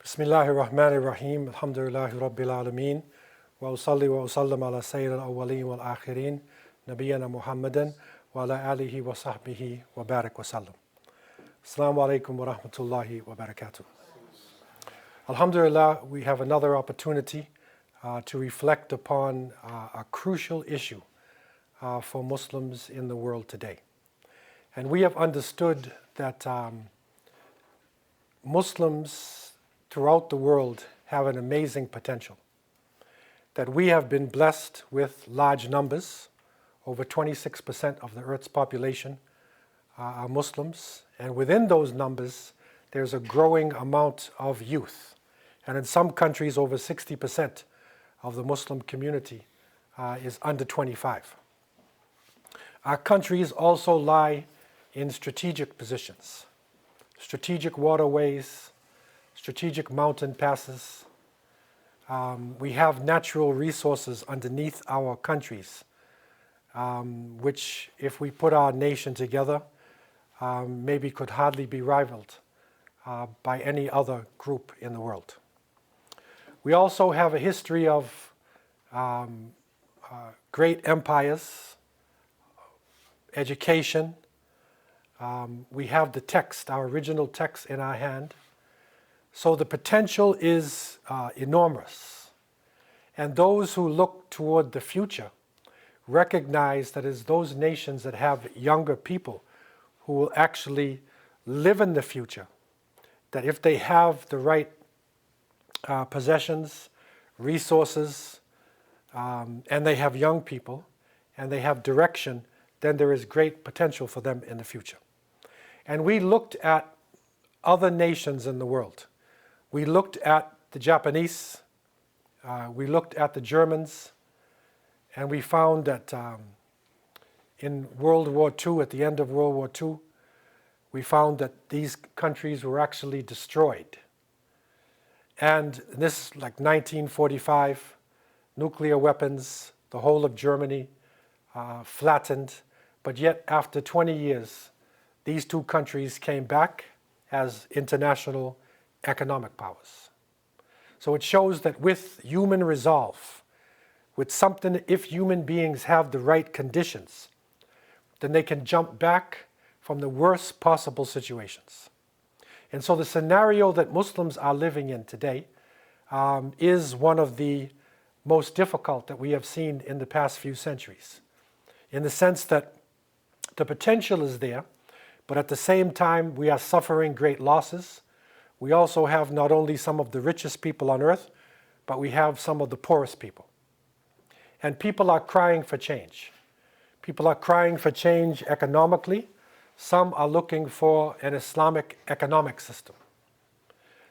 Bismillahir Rahmanir Rahim. Alhamdulillahi Rabbil Alameen. Wa usalli wa usallam ala Sayyid al-awwaleen wal akhirin. Nabiyyana Muhammadan wa ala alihi wa sahbihi wa barak wa sallam. Assalamu alaikum wa rahmatullahi wa barakatuh. Alhamdulillah, we have another opportunity to reflect upon a crucial issue for Muslims in the world today. And we have understood that Muslims throughout the world have an amazing potential. That we have been blessed with large numbers. Over 26% of the Earth's population are Muslims. And within those numbers, there's a growing amount of youth. And in some countries, over 60% of the Muslim community is under 25. Our countries also lie in strategic positions, strategic waterways, strategic mountain passes. We have natural resources underneath our countries, which, if we put our nation together, maybe could hardly be rivaled by any other group in the world. We also have a history of great empires, education. We have the text, our original text in our hand. So the potential is enormous. And those who look toward the future recognize that it's those nations that have younger people who will actually live in the future, that if they have the right possessions, resources, and they have young people, and they have direction, then there is great potential for them in the future. And we looked at other nations in the world. We looked at the Japanese, we looked at the Germans, and we found that in World War II, at the end of World War II, we found that these countries were actually destroyed. And this is like 1945, nuclear weapons, the whole of Germany flattened, but yet after 20 years, these two countries came back as international economic powers. So it shows that with human resolve, with something, if human beings have the right conditions, then they can jump back from the worst possible situations. And so the scenario that Muslims are living in today is one of the most difficult that we have seen in the past few centuries, in the sense that the potential is there, but at the same time we are suffering great losses. We also have not only some of the richest people on earth, but we have some of the poorest people. And people are crying for change. People are crying for change economically. Some are looking for an Islamic economic system.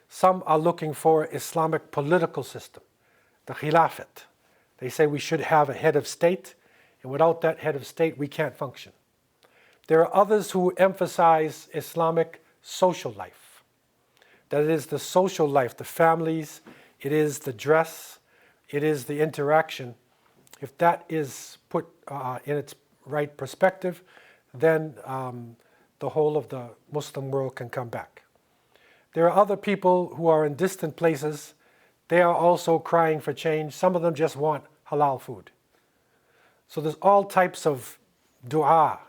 Some are looking for an Islamic political system, the Khilafat. They say we should have a head of state, and without that head of state, we can't function. There are others who emphasize Islamic social life. That it is the social life, the families, it is the dress, it is the interaction. If that is put in its right perspective, then the whole of the Muslim world can come back. There are other people who are in distant places. They are also crying for change. Some of them just want halal food. So there's all types of dua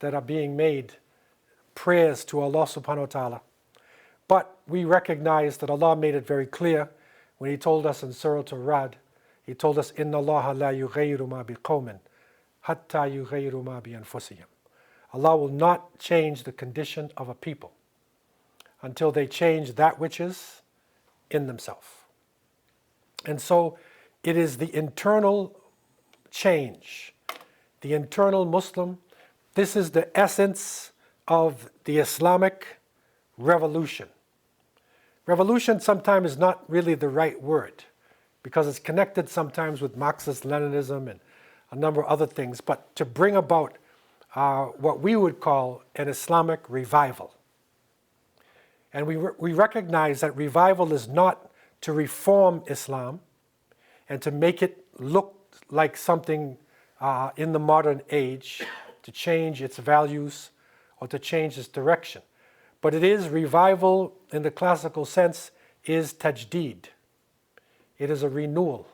that are being made, prayers to Allah subhanahu wa ta'ala. But we recognize that Allah made it very clear when He told us in Surah Al-Ra'd, He told us, إِنَّ اللَّهَ لَا يُغَيِّرُ مَا بِقَوْمٍ حَتَّى يُغَيِّرُ مَا بِأَنفُسِهِمْ. Allah will not change the condition of a people until they change that which is in themselves. And so it is the internal change, the internal Muslim. This is the essence of the Islamic revolution. Revolution sometimes is not really the right word because it's connected sometimes with Marxist-Leninism and a number of other things, but to bring about what we would call an Islamic revival. And we recognize that revival is not to reform Islam and to make it look like something in the modern age, to change its values or to change its direction. But it is revival in the classical sense is tajdeed. It is a renewal.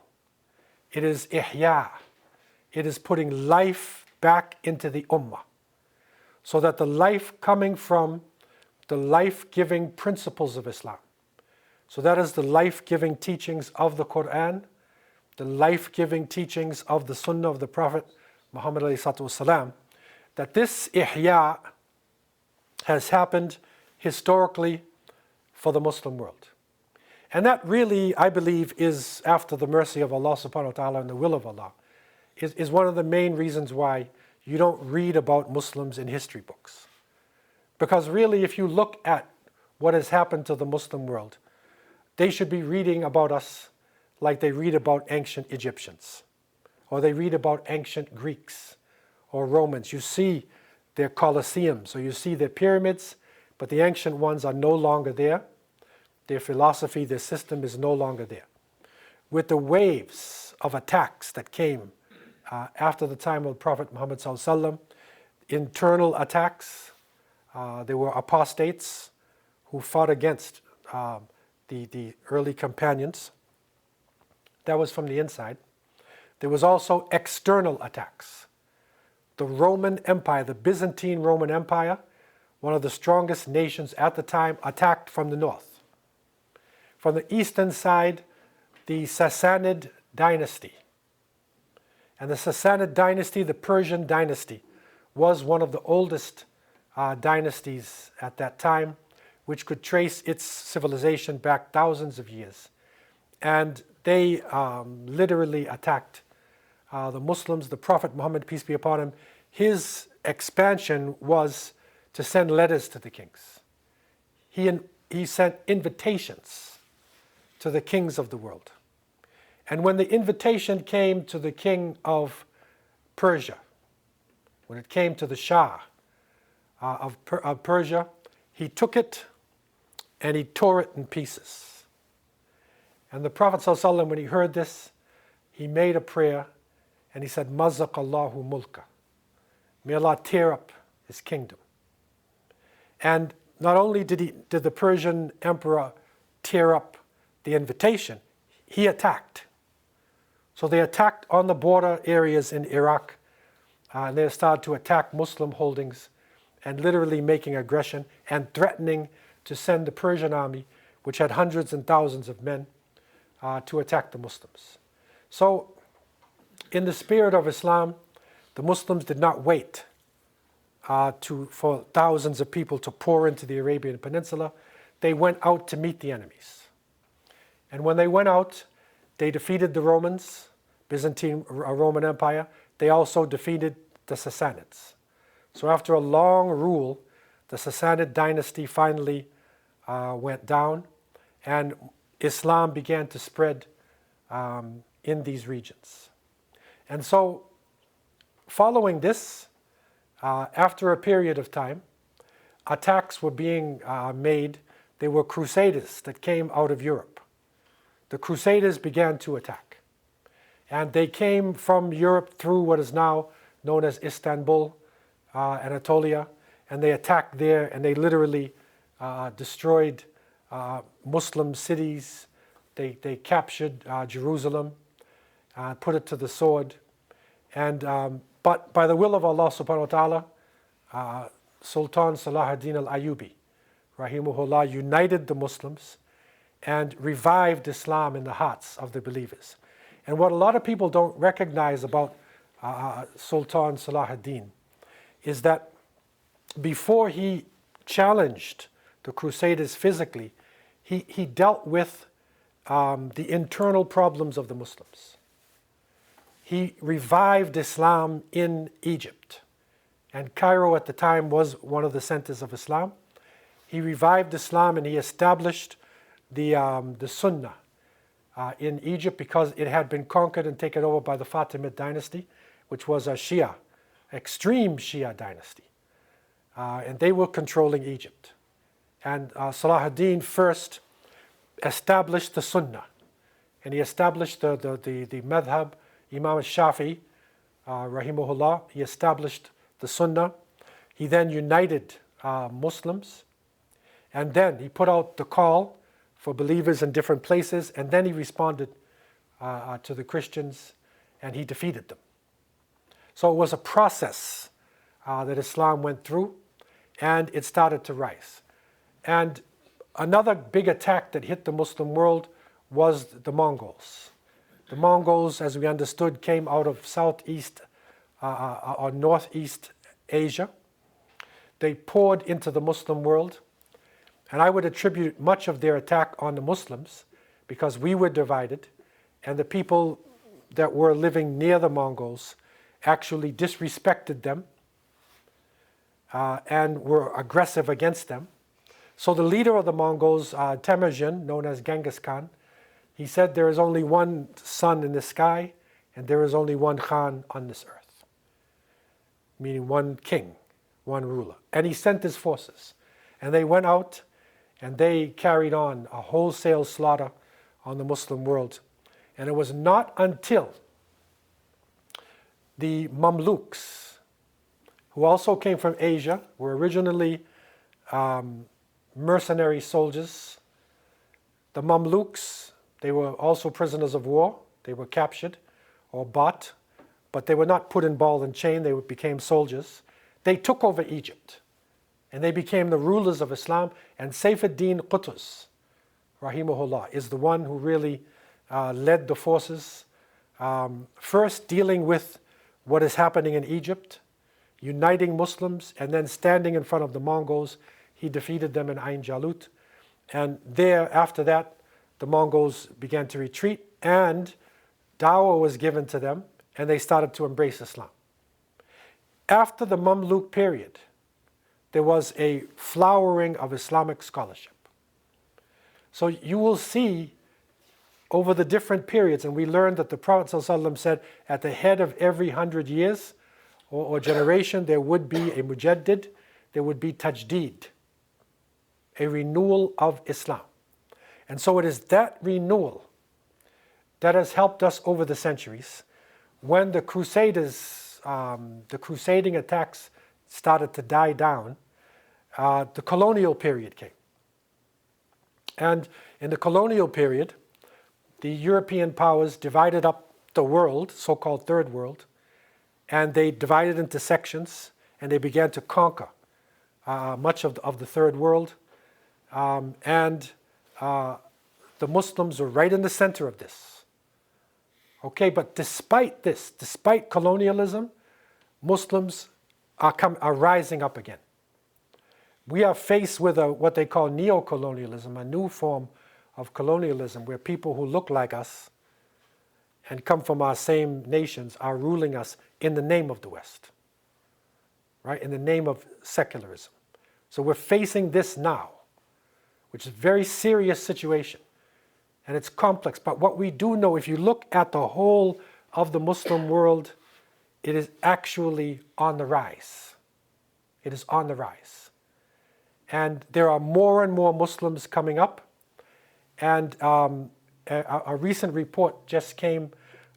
It is ihya. It is putting life back into the ummah, so that the life coming from the life-giving principles of Islam, so that is the life-giving teachings of the Quran, the life-giving teachings of the Sunnah of the Prophet Muhammad ﷺ, that this ihya has happened historically for the Muslim world. And that really, I believe, is, after the mercy of Allah subhanahu wa ta'ala and the will of Allah, is one of the main reasons why you don't read about Muslims in history books. Because really, if you look at what has happened to the Muslim world, they should be reading about us like they read about ancient Egyptians, or they read about ancient Greeks or Romans. You see their colosseums, or you see their pyramids, but the ancient ones are no longer there. Their philosophy, their system is no longer there. With the waves of attacks that came after the time of Prophet Muhammad ﷺ, internal attacks, there were apostates who fought against the early companions. That was from the inside. There was also external attacks. The Roman Empire, the Byzantine Roman Empire, one of the strongest nations at the time, attacked from the north. From the eastern side, the Sassanid dynasty. And the Sassanid dynasty, the Persian dynasty, was one of the oldest dynasties at that time, which could trace its civilization back thousands of years. And they literally attacked the Muslims. The Prophet Muhammad, peace be upon him, his expansion was to send letters to the kings. He sent invitations to the kings of the world. And when the invitation came to the king of Persia, when it came to the Shah of Persia, he took it and he tore it in pieces. And the Prophet ﷺ, when he heard this, he made a prayer and he said, Mazzaqallahu mulka. May Allah tear up his kingdom. And not only did the Persian emperor tear up the invitation, he attacked. So they attacked on the border areas in Iraq, and they started to attack Muslim holdings and literally making aggression and threatening to send the Persian army, which had hundreds and thousands of men, to attack the Muslims. So in the spirit of Islam, the Muslims did not wait for thousands of people to pour into the Arabian Peninsula. They went out to meet the enemies. And when they went out, they defeated the Romans, Byzantine Roman Empire. They also defeated the Sassanids. So after a long rule, the Sassanid dynasty finally went down, and Islam began to spread in these regions. And so following this, after a period of time, attacks were being made. There were crusaders that came out of Europe. The crusaders began to attack. And they came from Europe through what is now known as Istanbul, Anatolia, and they attacked there, and they literally destroyed Muslim cities. They captured Jerusalem, put it to the sword. And but by the will of Allah subhanahu wa ta'ala, Sultan Salah ad-Din al-Ayyubi, rahimahullah, united the Muslims and revived Islam in the hearts of the believers. And what a lot of people don't recognize about Sultan Salah ad-Din is that before he challenged the Crusaders physically, he dealt with the internal problems of the Muslims. He revived Islam in Egypt. And Cairo at the time was one of the centers of Islam. He revived Islam and he established the Sunnah in Egypt because it had been conquered and taken over by the Fatimid dynasty, which was a Shia, extreme Shia dynasty. And they were controlling Egypt. And Salah ad-Din first established the Sunnah. And he established the madhab, Imam al-Shafi, rahimahullah, he established the Sunnah. He then united Muslims. And then he put out the call for believers in different places, and then he responded to the Christians, and he defeated them. So it was a process that Islam went through, and it started to rise. And another big attack that hit the Muslim world was the Mongols. The Mongols, as we understood, came out of southeast or northeast Asia. They poured into the Muslim world, and I would attribute much of their attack on the Muslims because we were divided, and the people that were living near the Mongols actually disrespected them and were aggressive against them. So the leader of the Mongols, Temujin, known as Genghis Khan, he said there is only one sun in the sky and there is only one Khan on this earth, meaning one king, one ruler. And he sent his forces, and they went out and they carried on a wholesale slaughter on the Muslim world. And it was not until the Mamluks, who also came from Asia, were originally mercenary soldiers. The Mamluks, they were also prisoners of war. They were captured or bought, but they were not put in ball and chain. They became soldiers. They took over Egypt, and they became the rulers of Islam. And Saifuddin Qutuz, rahimahullah, is the one who really led the forces, first dealing with what is happening in Egypt, uniting Muslims, and then standing in front of the Mongols. He defeated them in Ain Jalut. And there, after that, the Mongols began to retreat, and dawah was given to them, and they started to embrace Islam. After the Mamluk period, there was a flowering of Islamic scholarship. So you will see over the different periods, and we learned that the Prophet ﷺ said at the head of every 100 years or generation, there would be a mujaddid, there would be tajdeed, a renewal of Islam. And so it is that renewal that has helped us over the centuries. When the Crusaders, the crusading attacks started to die down, the colonial period came. And in the colonial period, the European powers divided up the world, so-called Third World, and they divided into sections, and they began to conquer much of the Third World. The Muslims were right in the center of this. Okay, but despite this, despite colonialism, Muslims are rising up again. We are faced with what they call neo-colonialism, a new form of colonialism where people who look like us and come from our same nations are ruling us in the name of the West, right? In the name of secularism. So we're facing this now, which is a very serious situation. And it's complex. But what we do know, if you look at the whole of the Muslim world, it is actually on the rise. It is on the rise. And there are more and more Muslims coming up. And a recent report just came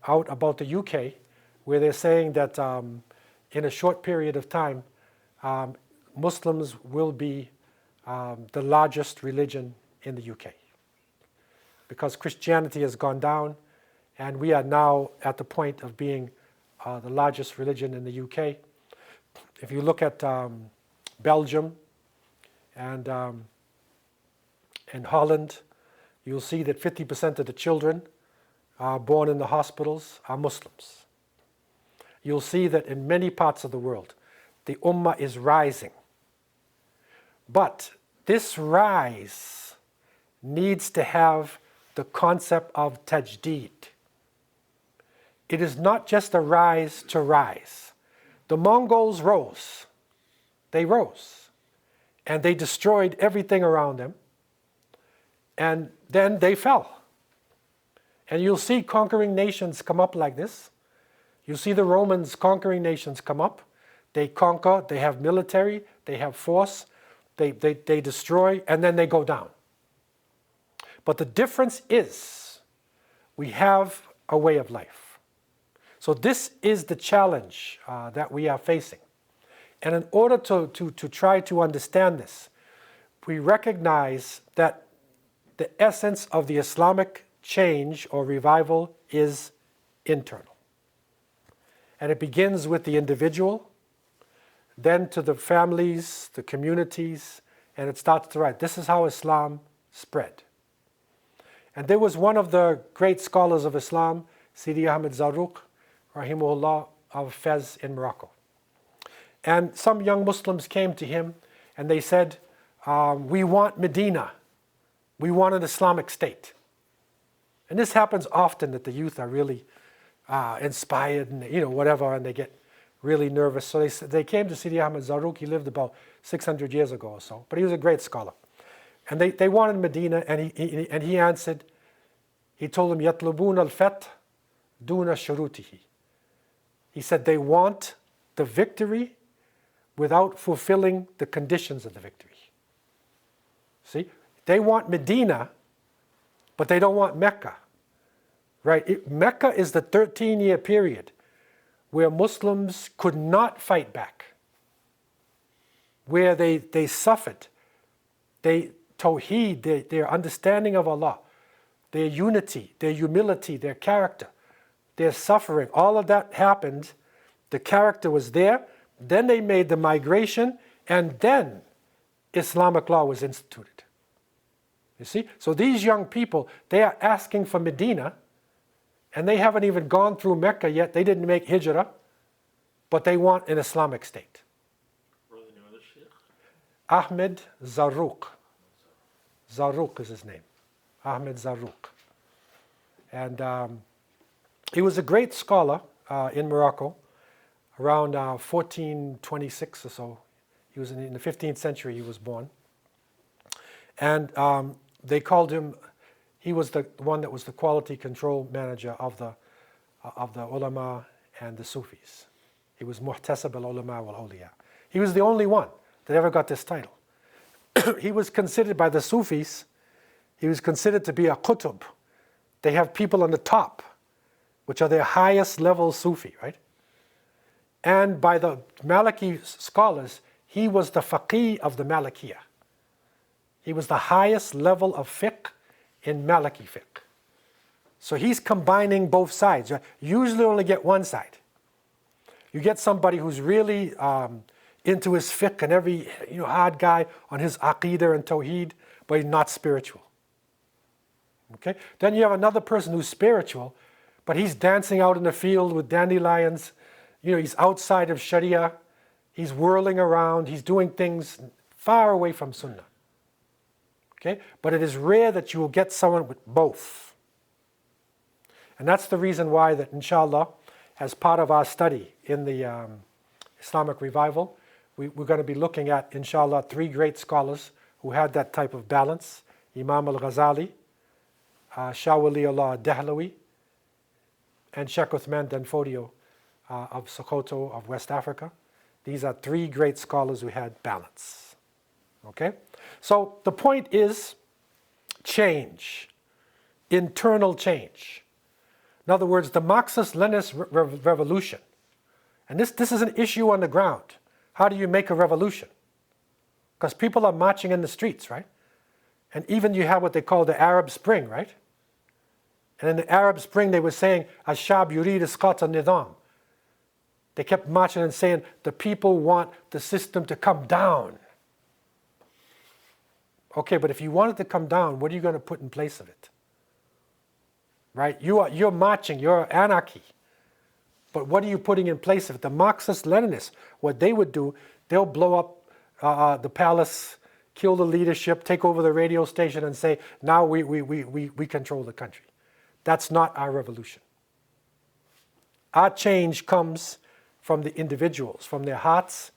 out about the UK, where they're saying that in a short period of time, Muslims will be the largest religion in the UK. Because Christianity has gone down, and we are now at the point of being the largest religion in the UK. If you look at Belgium and Holland, you'll see that 50% of the children born in the hospitals are Muslims. You'll see that in many parts of the world, the Ummah is rising. But this rise needs to have the concept of tajdeed. It is not just a rise to rise. The Mongols rose. They rose. And they destroyed everything around them. And then they fell. And you'll see conquering nations come up like this. You see the Romans conquering nations come up. They conquer, they have military, they have force, they destroy, and then they go down. But the difference is we have a way of life. So this is the challenge that we are facing. And in order to try to understand this, we recognize that the essence of the Islamic change or revival is internal. And it begins with the individual, then to the families, the communities, and it starts to rise. This is how Islam spread. And there was one of the great scholars of Islam, Sidi Ahmed Zarruq, rahimahullah, of Fez in Morocco. And some young Muslims came to him and they said, we want Medina. We want an Islamic state. And this happens often, that the youth are really inspired and whatever, and they get really nervous. So they came to Sidi Ahmed Zarruq. He lived about 600 years ago or so, but he was a great scholar. And they wanted Medina, and he answered. He told them, "Yatlubun al-fath duna shurutihi." He said they want the victory without fulfilling the conditions of the victory. See, they want Medina, but they don't want Mecca. Right? Mecca is the 13-year period where Muslims could not fight back, where they suffered. Tawheed, their understanding of Allah, their unity, their humility, their character, their suffering, all of that happened. The character was there. Then they made the migration, and then Islamic law was instituted. You see? So these young people, they are asking for Medina, and they haven't even gone through Mecca yet. They didn't make hijrah, but they want an Islamic state. What was the name of the sheikh? Ahmed Zarruq. Zarruq is his name. Ahmed Zarruq. And he was a great scholar in Morocco around 1426 or so. He was in the 15th century he was born. And they called him, he was the one that was the quality control manager of the ulama and the Sufis. He was muhtasab al-ulama wal-awliya. He was the only one that ever got this title. He was considered by the Sufis, he was considered to be a qutub. They have people on the top, which are their highest level Sufi, right? And by the Maliki scholars, he was the faqih of the Malikiyah. He was the highest level of fiqh in Maliki fiqh. So he's combining both sides. Right? You usually only get one side. You get somebody who's really into his fiqh and every hard guy on his aqidah and tawheed, but he's not spiritual. Okay? Then you have another person who's spiritual, but he's dancing out in the field with dandelions. He's outside of Sharia. He's whirling around. He's doing things far away from Sunnah. Okay? But it is rare that you will get someone with both. And that's the reason why that, inshallah, as part of our study in the Islamic revival, we're going to be looking at, inshallah, 3 great scholars who had that type of balance. Imam al-Ghazali, Shah Wali Allah Dahlawi, and Sheikh Uthman Danfodio of Sokoto of West Africa. These are 3 great scholars who had balance. Okay? So the point is change, internal change. In other words, the Marxist-Leninist revolution. And this is an issue on the ground. How do you make a revolution? Because people are marching in the streets, right? And even you have what they call the Arab Spring, right? And in the Arab Spring they were saying, Ashab yurid isqat al-nidam. They kept marching and saying, the people want the system to come down. Okay, but if you want it to come down, what are you going to put in place of it? Right? You're marching, you're anarchy. But what are you putting in place of it? The Marxist-Leninists, what they would do, they'll blow up the palace, kill the leadership, take over the radio station and say, now we control the country. That's not our revolution. Our change comes from the individuals, from their hearts,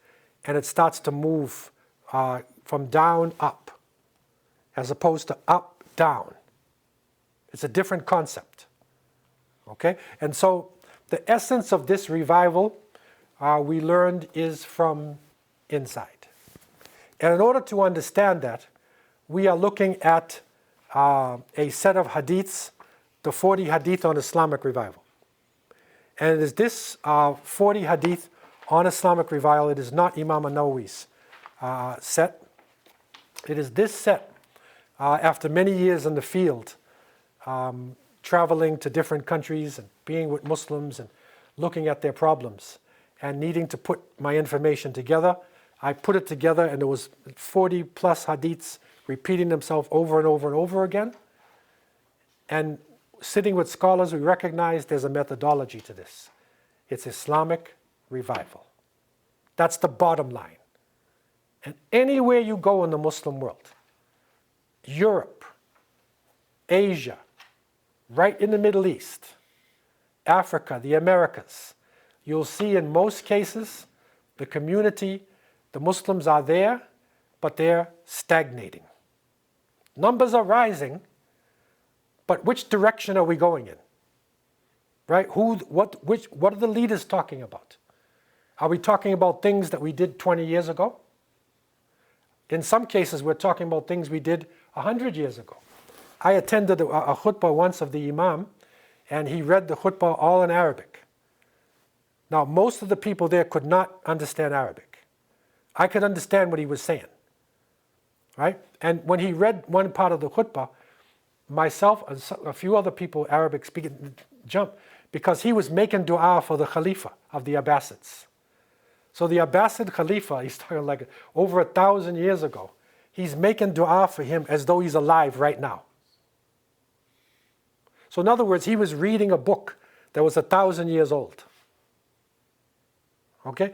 and it starts to move from down up, as opposed to up down. It's a different concept. Okay? And so the essence of this revival, we learned, is from inside. And in order to understand that, we are looking at a set of hadiths, the 40 hadith on Islamic revival. And it is this 40 hadith on Islamic revival. It is not Imam an-Nawawi's set. It is this set after many years in the field, traveling to different countries and being with Muslims and looking at their problems and needing to put my information together, I put it together, and there was 40 plus hadiths repeating themselves over and over and over again. And sitting with scholars, we recognize there's a methodology to this. It's Islamic revival. That's the bottom line. And anywhere you go in the Muslim world, Europe, Asia, right in the Middle East, Africa, the Americas, you'll see in most cases the community, the Muslims are there, but they're stagnating. Numbers are rising, but which direction are we going in? Right? What are the leaders talking about? Are we talking about things that we did 20 years ago? In some cases, we're talking about things we did 100 years ago. I attended a khutbah once of the Imam, and he read the khutbah all in Arabic. Now, most of the people there could not understand Arabic. I could understand what he was saying, right? And when he read one part of the khutbah, myself and a few other people, Arabic speaking, jumped, because he was making dua for the Khalifa of the Abbasids. So the Abbasid Khalifa, he's talking like over 1,000 years ago, he's making dua for him as though he's alive right now. So in other words, he was reading a book that was 1,000 years old. Okay?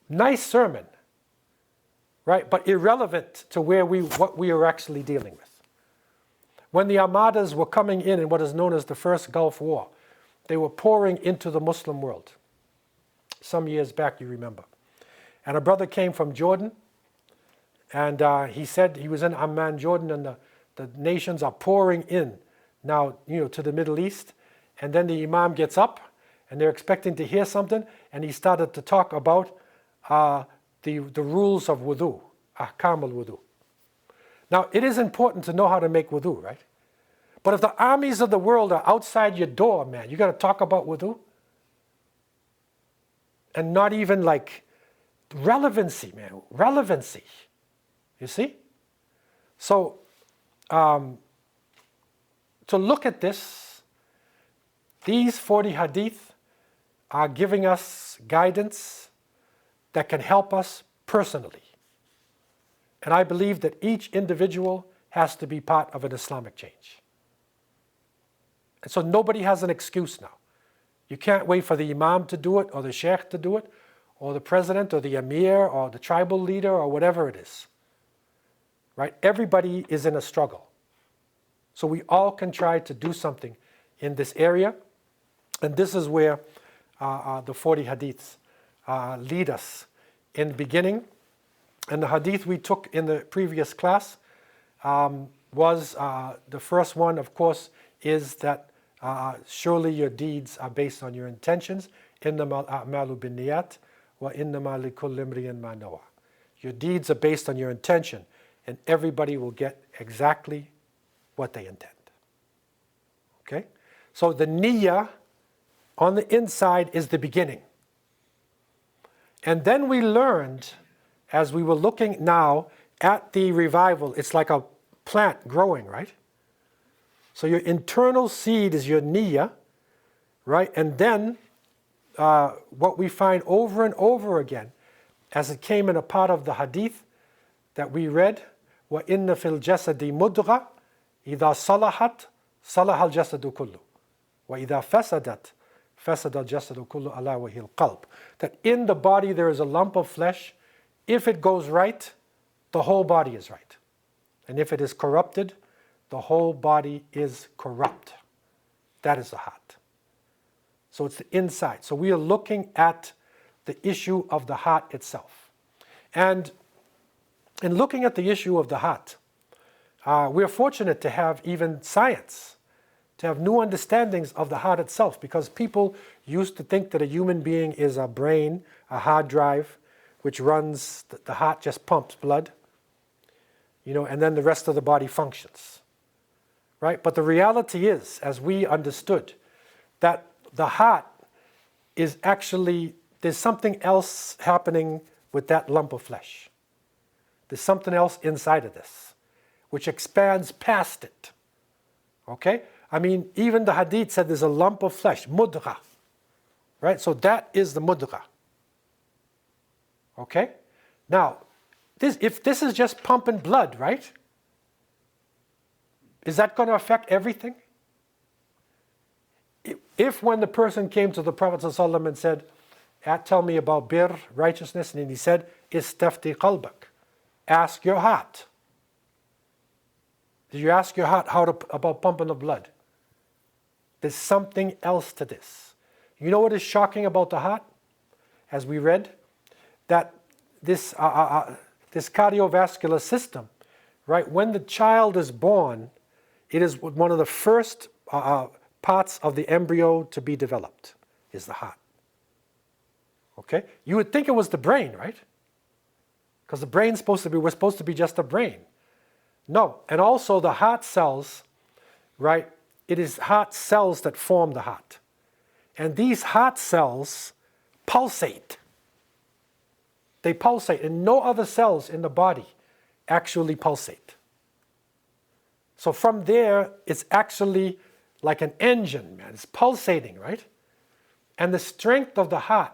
Nice sermon, right? But irrelevant to what we are actually dealing with. When the Armadas were coming in what is known as the First Gulf War, they were pouring into the Muslim world. Some years back, you remember. And a brother came from Jordan, and he said he was in Amman, Jordan, and the nations are pouring in now, to the Middle East. And then the Imam gets up, and they're expecting to hear something, and he started to talk about the rules of wudu, ahkam al-wudu. Now, it is important to know how to make wudu, right? But if the armies of the world are outside your door, man, you got to talk about wudu? And not even like relevancy, man, relevancy. You see? So, to look at this, these 40 hadith are giving us guidance that can help us personally. And I believe that each individual has to be part of an Islamic change. And so nobody has an excuse now. You can't wait for the Imam to do it, or the Sheikh to do it, or the president, or the Emir, or the tribal leader, or whatever it is. Right? Everybody is in a struggle. So we all can try to do something in this area. And this is where the 40 hadiths lead us. In the beginning, and the hadith we took in the previous class was the first one, of course, is that surely your deeds are based on your intentions. إِنَّمَا الْأَعْمَالُ بِالنِّيَّاتِ وَإِنَّمَا لِكُلِّ امْرِئٍ مَا نَوَى. Your deeds are based on your intention, and everybody will get exactly what they intend. Okay? So the niyyah on the inside is the beginning. And then we learned, as we were looking now at the revival, it's like a plant growing, right? So your internal seed is your niyyah, right? And then what we find over and over again, as it came in a part of the hadith that we read, وَإِنَّ فِي الْجَسَدِ مُدْغَةً إِذَا صَلَحَتْ صَلَحَ الْجَسَدُ كُلُّهُ وَإِذَا فَسَدَتْ فَسَدَ الْجَسَدُ كُلُّهُ أَلَا وَهِيَ الْقَلْبُ. That in the body there is a lump of flesh. If it goes right, the whole body is right. And if it is corrupted, the whole body is corrupt. That is the heart. So it's the inside. So we are looking at the issue of the heart itself. And in looking at the issue of the heart, we're fortunate to have even science, to have new understandings of the heart itself, because people used to think that a human being is a brain, a hard drive, which runs, the heart just pumps blood, and then the rest of the body functions. Right? But the reality is, as we understood, that the heart is actually, there's something else happening with that lump of flesh. There's something else inside of this, which expands past it. Okay? I mean, even the Hadith said there's a lump of flesh, mudghah. Right? So that is the mudghah. Okay? Now, if this is just pumping blood, right? Is that going to affect everything? If when the person came to the Prophet ﷺ and said, tell me about bir, righteousness, and he said, istafti qalbak, ask your heart. Did you ask your heart about pumping of blood? There's something else to this. You know what is shocking about the heart? As we read, that this cardiovascular system, right, when the child is born, it is one of the first parts of the embryo to be developed, is the heart. Okay? You would think it was the brain, right? Because the brain's was supposed to be just a brain. No, and also the heart cells, right? It is heart cells that form the heart. And these heart cells pulsate. They pulsate, and no other cells in the body actually pulsate. So from there, it's actually like an engine, man. It's pulsating, right? And the strength of the heart,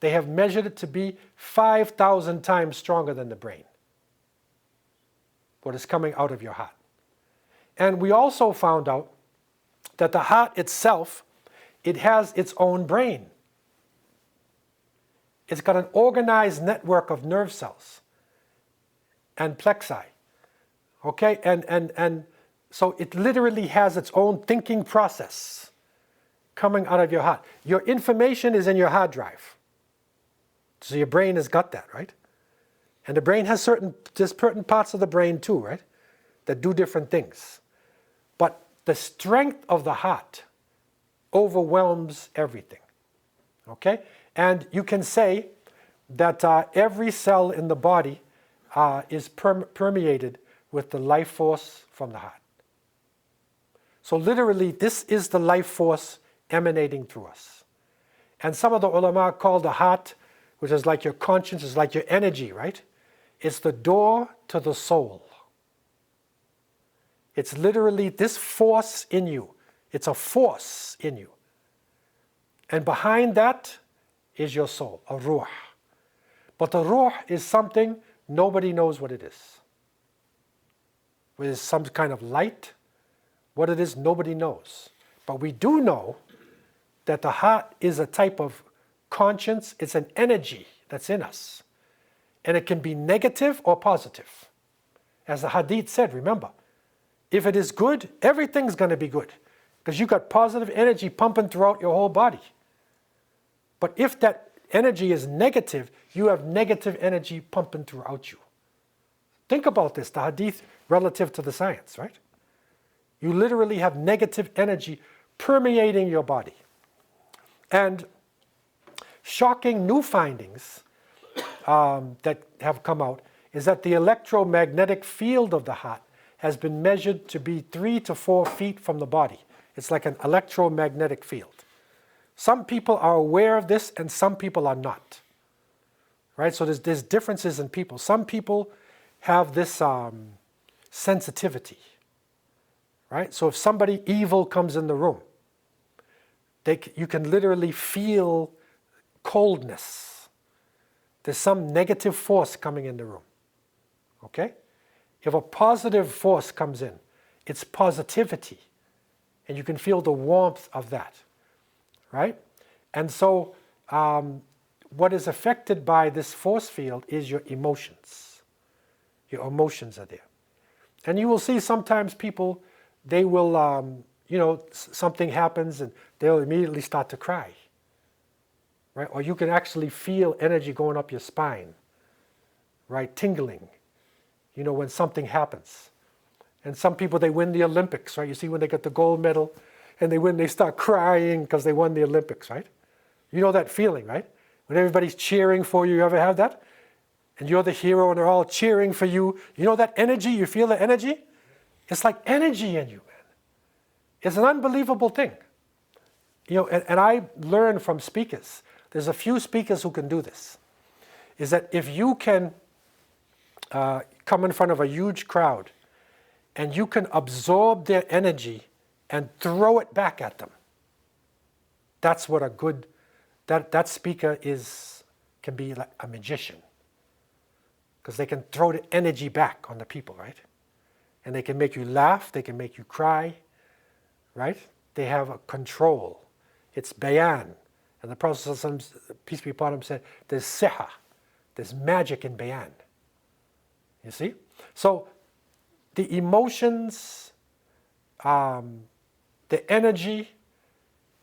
they have measured it to be 5,000 times stronger than the brain. What is coming out of your heart. And we also found out that the heart itself, it has its own brain. It's got an organized network of nerve cells and plexi. Okay? And so it literally has its own thinking process coming out of your heart. Your information is in your hard drive. So your brain has got that, right? And the brain has certain parts of the brain too, right? That do different things. But the strength of the heart overwhelms everything. Okay? And you can say that every cell in the body is permeated with the life force from the heart. So literally, this is the life force emanating through us. And some of the ulama call the heart, which is like your conscience, is like your energy, right? It's the door to the soul. It's literally this force in you. It's a force in you. And behind that is your soul, a ruh. But the ruh is something nobody knows what it is. It is some kind of light. What it is, nobody knows. But we do know that the heart is a type of conscience. It's an energy that's in us. And it can be negative or positive. As the Hadith said, remember, if it is good, everything's going to be good. Because you've got positive energy pumping throughout your whole body. But if that energy is negative, you have negative energy pumping throughout you. Think about this, the Hadith relative to the science, right? You literally have negative energy permeating your body. And shocking new findings that have come out is that the electromagnetic field of the heart has been measured to be 3 to 4 feet from the body. It's like an electromagnetic field. Some people are aware of this and some people are not. Right? So there's differences in people. Some people have this sensitivity. Right? So if somebody evil comes in the room, you can literally feel coldness. There's some negative force coming in the room. Okay? If a positive force comes in, it's positivity. And you can feel the warmth of that. Right? And so what is affected by this force field is your emotions. Your emotions are there. And you will see sometimes people, they will, something happens and they'll immediately start to cry. Right? Or you can actually feel energy going up your spine. Right? Tingling. When something happens. And some people, they win the Olympics, right? You see when they get the gold medal and they win, they start crying because they won the Olympics, right? You know that feeling, right? When everybody's cheering for you, you ever have that? And you're the hero and they're all cheering for you. You know that energy? You feel the energy? It's like energy in you, man. It's an unbelievable thing. And I learned from speakers. There's a few speakers who can do this. Is that if you can come in front of a huge crowd and you can absorb their energy and throw it back at them. That's what a good, that speaker can be like a magician. Because they can throw the energy back on the people, right? And they can make you laugh, they can make you cry, right? They have a control. It's bayan. And the Prophet, peace be upon him, said, there's siha, there's magic in bayan. You see? So the emotions, the energy,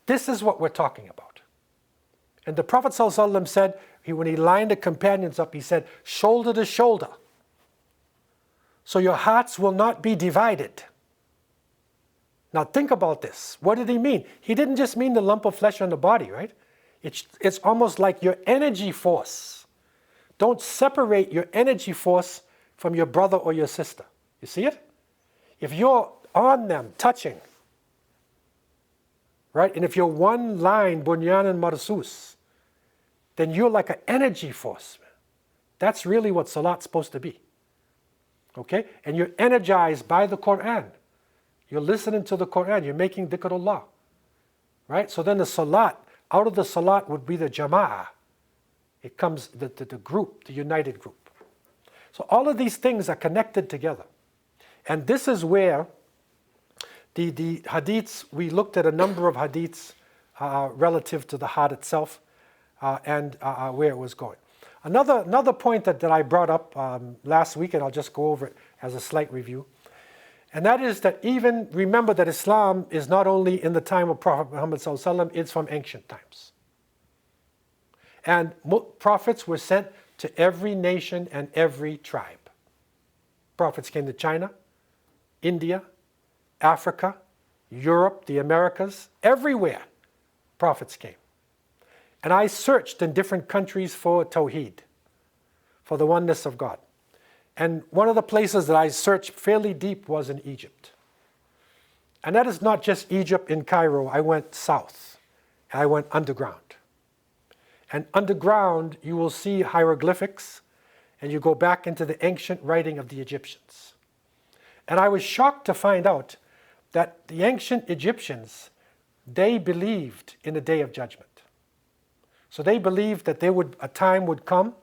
this is what we're talking about. And the Prophet ﷺ said, when he lined the companions up, he said, shoulder to shoulder. So your hearts will not be divided. Now think about this. What did he mean? He didn't just mean the lump of flesh on the body, right? It's almost like your energy force. Don't separate your energy force from your brother or your sister. You see it? If you're on them, touching, right? And if you're one line, bunyan and marsus, then you're like an energy force. That's really what salat's supposed to be. Okay? And you're energized by the Quran. You're listening to the Quran. You're making dhikrullah. Right? So then the salat, out of the salat would be the jama'ah. It comes, the group, the united group. So all of these things are connected together. And this is where the hadiths, we looked at a number of hadiths relative to the heart itself and where it was going. Another point that I brought up last week, and I'll just go over it as a slight review, and that is that even remember that Islam is not only in the time of Prophet Muhammad ﷺ, it's from ancient times. And prophets were sent to every nation and every tribe. Prophets came to China, India, Africa, Europe, the Americas, everywhere prophets came. And I searched in different countries for Tawheed, for the oneness of God. And one of the places that I searched fairly deep was in Egypt. And that is not just Egypt in Cairo. I went south. I went underground. And underground, you will see hieroglyphics, and you go back into the ancient writing of the Egyptians. And I was shocked to find out that the ancient Egyptians, they believed in the Day of Judgment. So they believed that a time would come,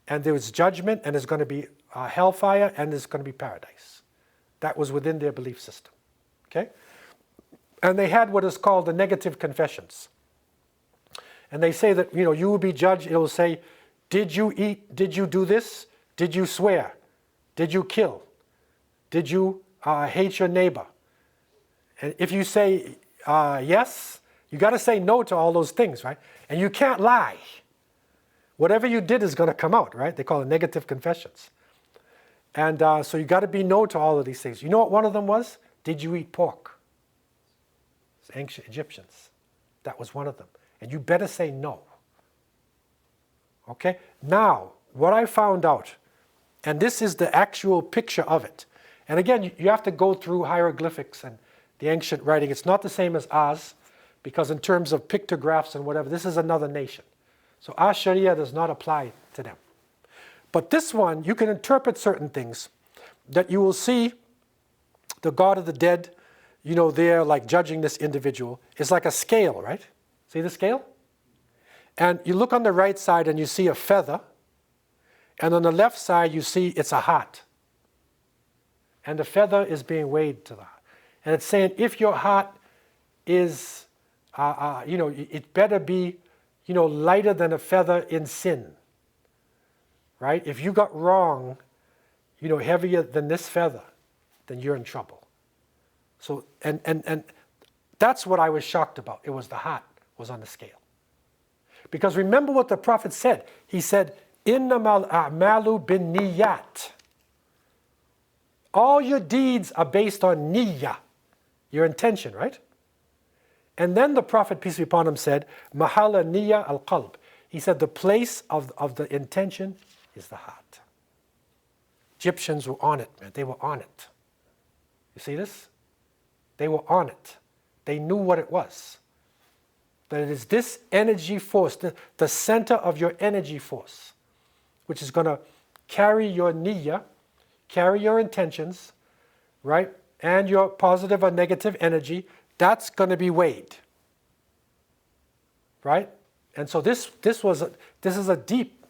and there was judgment, and there's going to be hellfire, and there's going to be paradise. That was within their belief system. Okay? And they had what is called the negative confessions. And they say that, you will be judged. It will say, did you eat? Did you do this? Did you swear? Did you kill? Did you hate your neighbor? And if you say yes, you got to say no to all those things, right? And you can't lie. Whatever you did is going to come out, right? They call it negative confessions. And so you got to be no to all of these things. You know what one of them was? Did you eat pork? It's ancient Egyptians. That was one of them. And you better say no. Okay? Now, what I found out, and this is the actual picture of it. And again, you have to go through hieroglyphics and the ancient writing. It's not the same as ours, because in terms of pictographs and whatever, this is another nation. So our Sharia does not apply to them. But this one, you can interpret certain things that you will see the God of the dead, there like judging this individual. It's like a scale, right? See the scale? And you look on the right side and you see a feather. And on the left side, you see it's a heart. And the feather is being weighed to the heart. And it's saying if your heart is, it better be, lighter than a feather in sin. Right? If you got wrong, heavier than this feather, then you're in trouble. So, and that's what I was shocked about. It was the heart was on the scale. Because remember what the Prophet said. He said, innamal a'malu bin niyat. All your deeds are based on niyyah, your intention, right? And then the Prophet, peace be upon him, said, mahala niyyah al-qalb. He said the place of the intention is the heart. Egyptians were on it, man. They were on it. You see this? They were on it. They knew what it was. That it is this energy force, the center of your energy force, which is going to carry your niyyah, carry your intentions, right? And your positive or negative energy, that's going to be weighed, right? And so this is a deep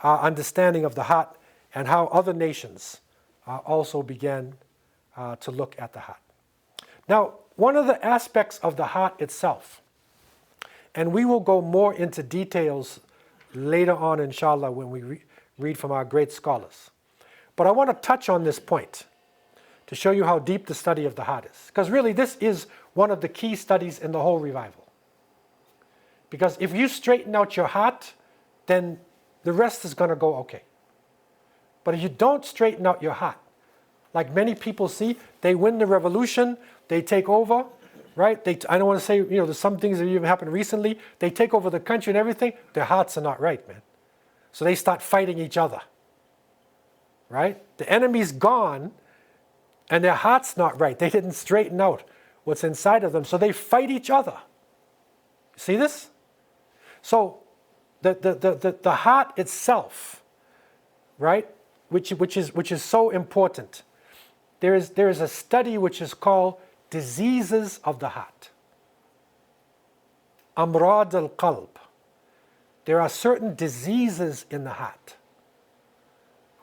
understanding of the heart and how other nations also began to look at the heart. Now, one of the aspects of the heart itself, and we will go more into details later on, inshallah, when we read from our great scholars. But I want to touch on this point to show you how deep the study of the heart is. Because really, this is one of the key studies in the whole revival. Because if you straighten out your heart, then the rest is going to go okay. But if you don't straighten out your heart, like many people see, they win the revolution, they take over, right? I don't want to say, there's some things that even happened recently. They take over the country and everything. Their hearts are not right, man. So they start fighting each other, right? The enemy's gone, and their heart's not right. They didn't straighten out what's inside of them, so they fight each other. See this? So the heart itself, right, which is so important. There is a study which is called diseases of the heart. Amrad al-qalb. There are certain diseases in the heart.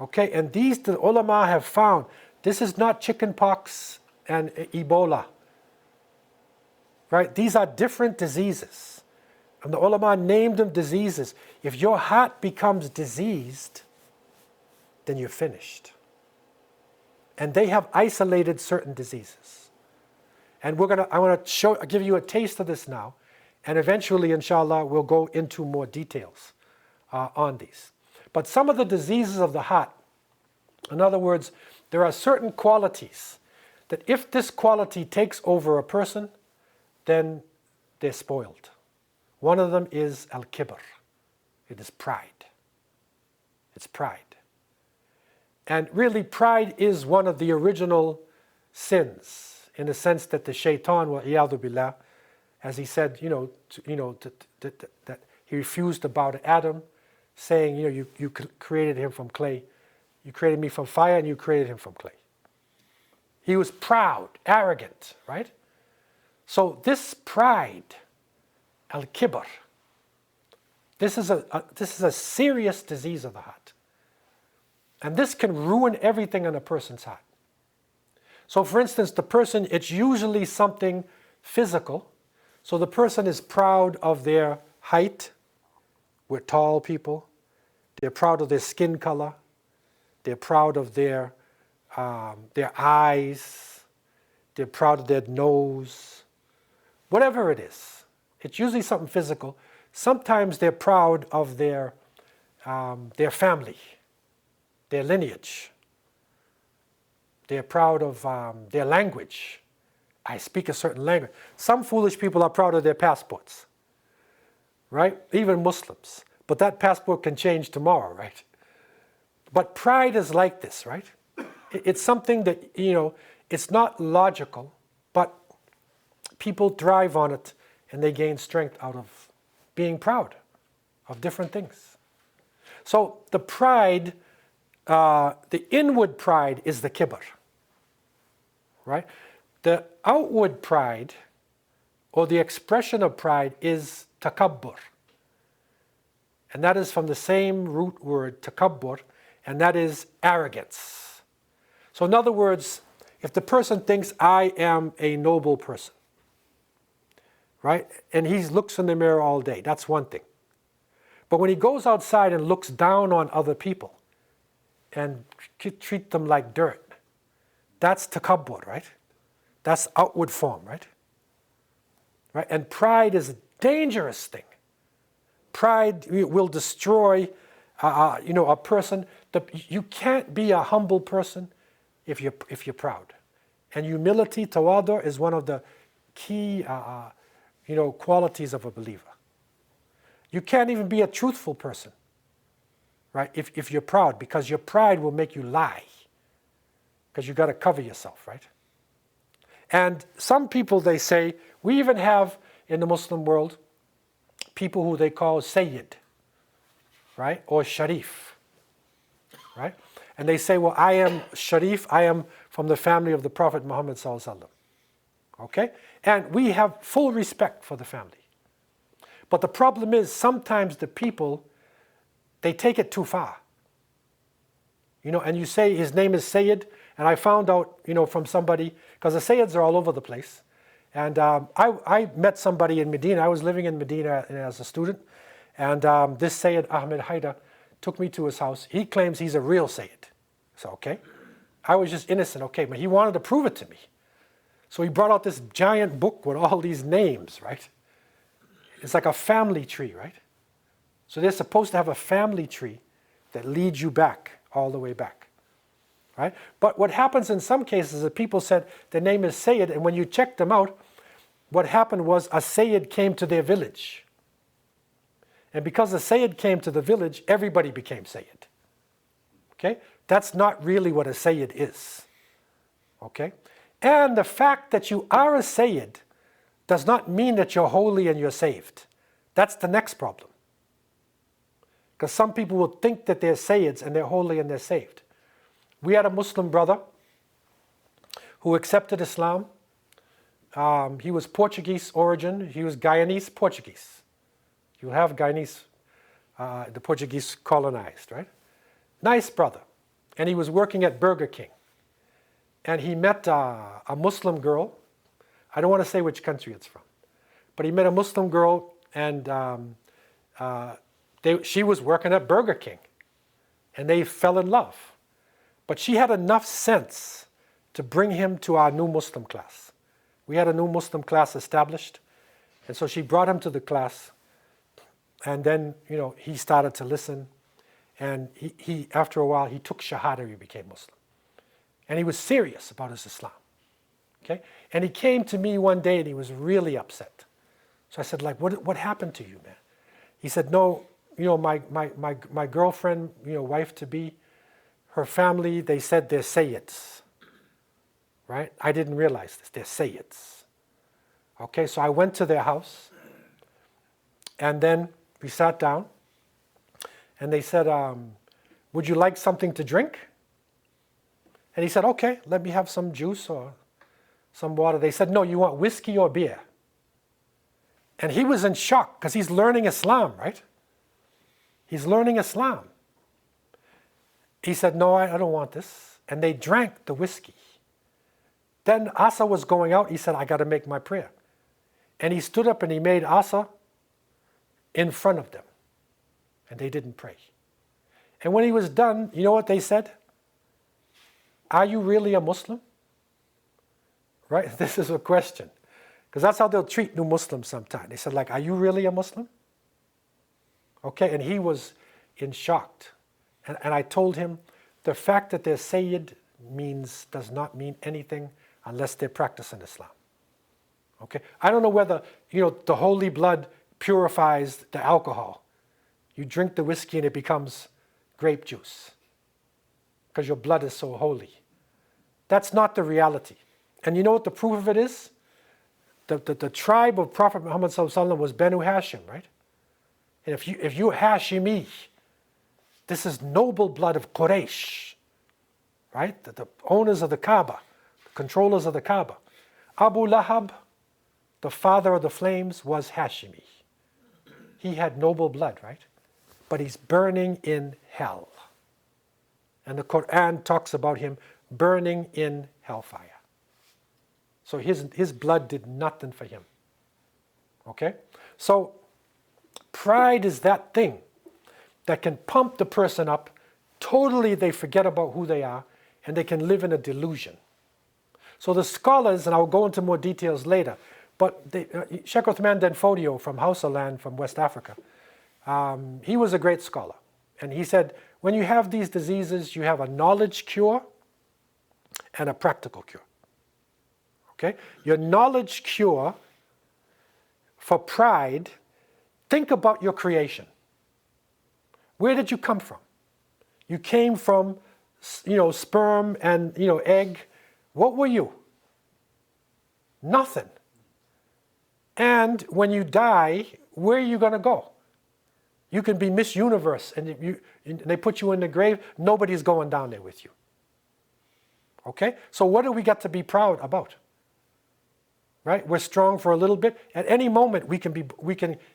Okay, and these the ulama have found, this is not chickenpox and Ebola. Right? These are different diseases. And the ulama named them diseases. If your heart becomes diseased, then you're finished. And they have isolated certain diseases. And I want to give you a taste of this now. And eventually, inshallah, we'll go into more details on these. But some of the diseases of the heart, in other words, there are certain qualities that if this quality takes over a person, then they're spoiled. One of them is al-kibr. It is pride. It's pride. And really, pride is one of the original sins, in the sense that the shaitan, wa'iyadu billah, as he said, that he refused to bow to Adam, saying, you created him from clay. You created me from fire, and you created him from clay. He was proud, arrogant, right? So this pride, al-kibr, this is a serious disease of the heart. And this can ruin everything in a person's heart. So for instance, it's usually something physical. So the person is proud of their height. We're tall people. They're proud of their skin color. They're proud of their eyes. They're proud of their nose. Whatever it is. It's usually something physical. Sometimes they're proud of their family, their lineage. They're proud of their language. I speak a certain language. Some foolish people are proud of their passports, right? Even Muslims. But that passport can change tomorrow, right? But pride is like this, right? It's something that, it's not logical, but people thrive on it and they gain strength out of being proud of different things. So the pride, the inward pride is the kibr, right? The outward pride, or the expression of pride, is takabbur. And that is from the same root word, takabbur, and that is arrogance. So in other words, if the person thinks, I am a noble person, right? And he looks in the mirror all day, that's one thing. But when he goes outside and looks down on other people and treat them like dirt, that's takabbur, right? That's outward form, right? Right? And pride is a dangerous thing. Pride will destroy, a person. You can't be a humble person if you're proud. And humility, tawadu, is one of the key, qualities of a believer. You can't even be a truthful person, right? If you're proud, because your pride will make you lie, because you got to cover yourself, right? And some people, they say, we even have in the Muslim world people who they call Sayyid, right? Or Sharif, right? And they say, well, I am Sharif, I am from the family of the Prophet Muhammad sallallahu alaihi wasallam. Okay? And we have full respect for the family. But the problem is sometimes the people, they take it too far. And you say his name is Sayyid, and I found out, from somebody, because the Sayyids are all over the place. And I met somebody in Medina. I was living in Medina as a student, and this Sayyid Ahmed Haidar took me to his house. He claims he's a real Sayyid. So, okay. I was just innocent, okay, but he wanted to prove it to me. So he brought out this giant book with all these names, right? It's like a family tree, right? So they're supposed to have a family tree that leads you back, all the way back, right? But what happens in some cases is that people said their name is Sayyid, and when you check them out, what happened was a Sayyid came to their village. And because the Sayyid came to the village, everybody became Sayyid. Okay? That's not really what a Sayyid is. Okay? And the fact that you are a Sayyid does not mean that you're holy and you're saved. That's the next problem. Because some people will think that they're Sayyids and they're holy and they're saved. We had a Muslim brother who accepted Islam. He was Portuguese origin. He was Guyanese Portuguese. You have Guyanese, the Portuguese colonized, right? Nice brother. And he was working at Burger King. And he met a Muslim girl. I don't want to say which country it's from. But he met a Muslim girl, and she was working at Burger King. And they fell in love. But she had enough sense to bring him to our new Muslim class. We had a new Muslim class established. And so she brought him to the class. And then, he started to listen. And he after a while, he took Shahada, he became Muslim. And he was serious about his Islam. Okay? And he came to me one day and he was really upset. So I said, what happened to you, man? He said, no, my girlfriend, wife-to-be, her family, they said they're Sayyids. Right? I didn't realize this. They're Sayyids. Okay, so I went to their house. And then we sat down. And they said, would you like something to drink? And he said, okay, let me have some juice or some water. They said, no, you want whiskey or beer? And he was in shock because he's learning Islam, right? He's learning Islam. He said, no, I don't want this. And they drank the whiskey. Then Asa was going out. He said, I got to make my prayer. And he stood up and he made Asa in front of them. And they didn't pray. And when he was done, you know what they said? Are you really a Muslim? Right? This is a question. Because that's how they'll treat new Muslims sometimes. They said, are you really a Muslim? Okay, and he was in shock. And I told him, the fact that they're Sayyid does not mean anything unless they're practicing Islam. Okay? I don't know whether, the holy blood purifies the alcohol. You drink the whiskey and it becomes grape juice because your blood is so holy. That's not the reality. And you know what the proof of it is? The tribe of Prophet Muhammad ﷺ was Banu Hashim, right? And if you're Hashimi, this is noble blood of Quraysh, right? The owners of the Kaaba, the controllers of the Kaaba. Abu Lahab, the father of the flames, was Hashimi. He had noble blood, right? But he's burning in hell. And the Quran talks about him burning in hellfire. So his blood did nothing for him. Okay? So pride is that thing that can pump the person up. Totally they forget about who they are and they can live in a delusion. So the scholars, and I'll go into more details later, but Sheikh Uthman Denfodio from Hausa from West Africa, he was a great scholar. And he said, when you have these diseases, you have a knowledge cure and a practical cure. Okay? Your knowledge cure for pride, think about your creation. Where did you come from? You came from, sperm and, egg. What were you? Nothing. And when you die, where are you going to go? You can be Miss Universe, and they put you in the grave. Nobody's going down there with you. Okay? So what do we got to be proud about? Right? We're strong for a little bit. At any moment we can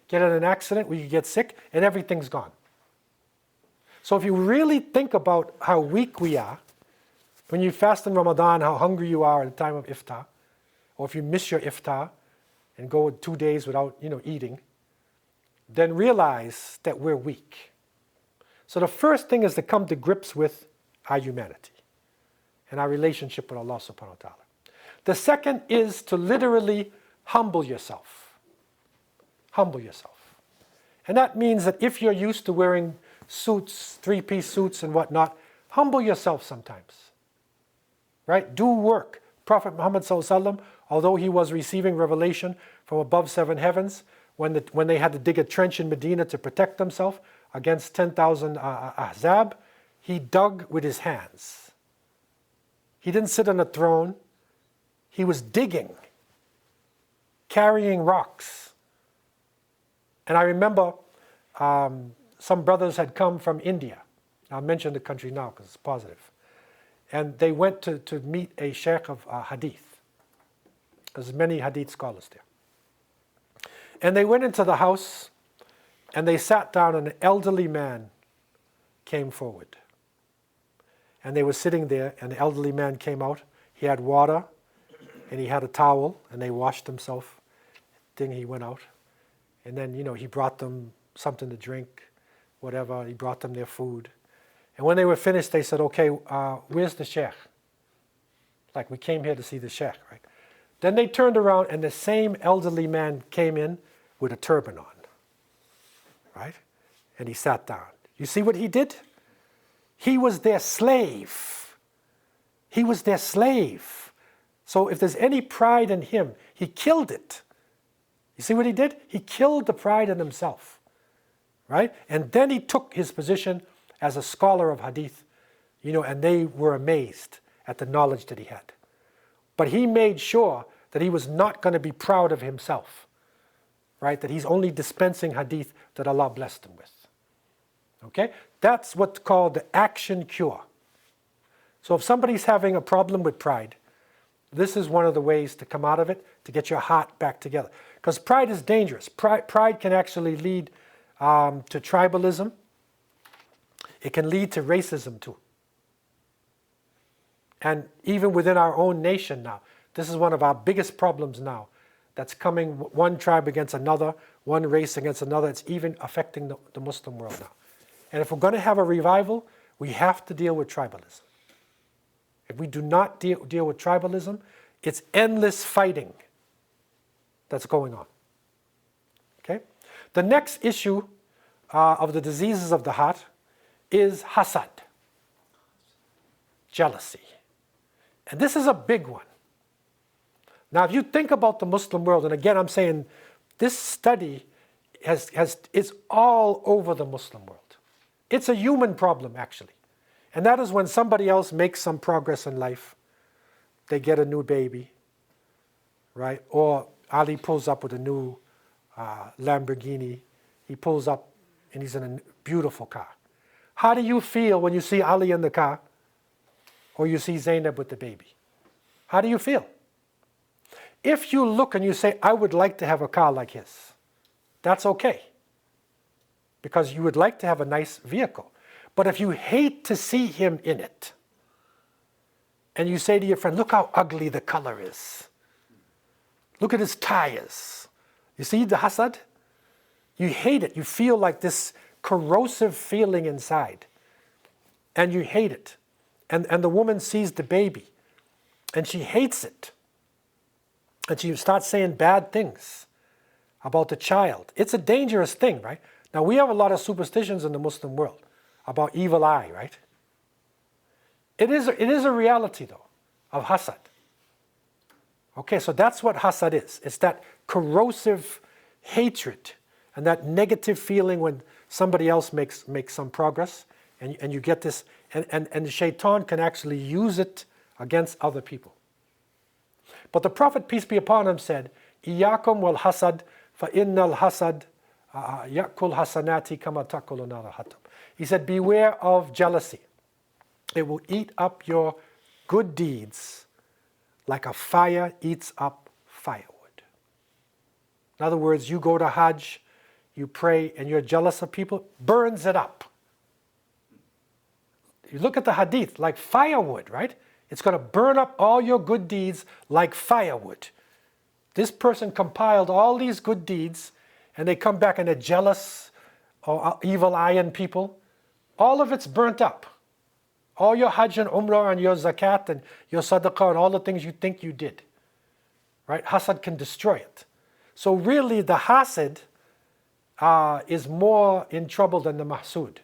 get in an accident, we can get sick, and everything's gone. So if you really think about how weak we are, when you fast in Ramadan, how hungry you are at the time of iftar, or if you miss your iftar and go 2 days without eating, then realize that we're weak. So the first thing is to come to grips with our humanity and our relationship with Allah subhanahu wa ta'ala. The second is to literally humble yourself. Humble yourself. And that means that if you're used to wearing suits, three-piece suits and whatnot, humble yourself sometimes. Right? Do work. Prophet Muhammad ﷺ, although he was receiving revelation from above 7 heavens, when they had to dig a trench in Medina to protect themselves against 10,000 Ahzab, he dug with his hands. He didn't sit on a throne. He was digging, carrying rocks. And I remember some brothers had come from India. I'll mention the country now because it's positive. And they went to meet a sheikh of Hadith. There's many Hadith scholars there. And they went into the house and they sat down, and an elderly man came forward. And they were sitting there, and the elderly man came out. He had water and he had a towel, and they washed himself. Then he went out. And then, he brought them something to drink, whatever. He brought them their food. And when they were finished, they said, okay, where's the sheikh? Like, we came here to see the sheikh, right? Then they turned around, and the same elderly man came in with a turban on, right? And he sat down. You see what he did? He was their slave. He was their slave. So if there's any pride in him, he killed it. You see what he did? He killed the pride in himself, right? And then he took his position as a scholar of Hadith, and they were amazed at the knowledge that he had. But he made sure that he was not going to be proud of himself, right? That he's only dispensing Hadith that Allah blessed him with. Okay? That's what's called the action cure. So if somebody's having a problem with pride, this is one of the ways to come out of it, to get your heart back together. Because pride is dangerous. Pride can actually lead to tribalism. It can lead to racism too. And even within our own nation now, this is one of our biggest problems now. That's coming one tribe against another, one race against another. It's even affecting the Muslim world now. And if we're going to have a revival, we have to deal with tribalism. If we do not deal with tribalism, it's endless fighting that's going on. Okay? The next issue of the diseases of the heart is hasad, jealousy. And this is a big one. Now, if you think about the Muslim world, and again, I'm saying this study is all over the Muslim world. It's a human problem, actually. And that is when somebody else makes some progress in life, they get a new baby, right? Or Ali pulls up with a new Lamborghini. He pulls up and he's in a beautiful car. How do you feel when you see Ali in the car or you see Zainab with the baby? How do you feel? If you look and you say, I would like to have a car like his, that's okay. Because you would like to have a nice vehicle. But if you hate to see him in it, and you say to your friend, look how ugly the color is. Look at his tires. You see the hasad? You hate it. You feel like this corrosive feeling inside. And you hate it. And the woman sees the baby. And she hates it. And she starts saying bad things about the child. It's a dangerous thing, right? Now, we have a lot of superstitions in the Muslim world about evil eye, right? It is a reality, though, of hasad. Okay, so that's what hasad is. It's that corrosive hatred and that negative feeling when somebody else makes some progress, and you get this, and the shaitan can actually use it against other people. But the Prophet, peace be upon him, said, Iyakum wal hasad, fa innal hasad yakul hasanati kama takulu nara hatab. He said, beware of jealousy. It will eat up your good deeds like a fire eats up firewood. In other words, you go to Hajj, you pray, and you're jealous of people, burns it up. You look at the Hadith, like firewood, right? It's going to burn up all your good deeds like firewood. This person compiled all these good deeds, and they come back and they're jealous or evil-eyeing people. All of it's burnt up. All your Hajj and Umrah and your Zakat and your Sadaqah and all the things you think you did. Right? Hasad can destroy it. So really the Hasid is more in trouble than the Mahsud.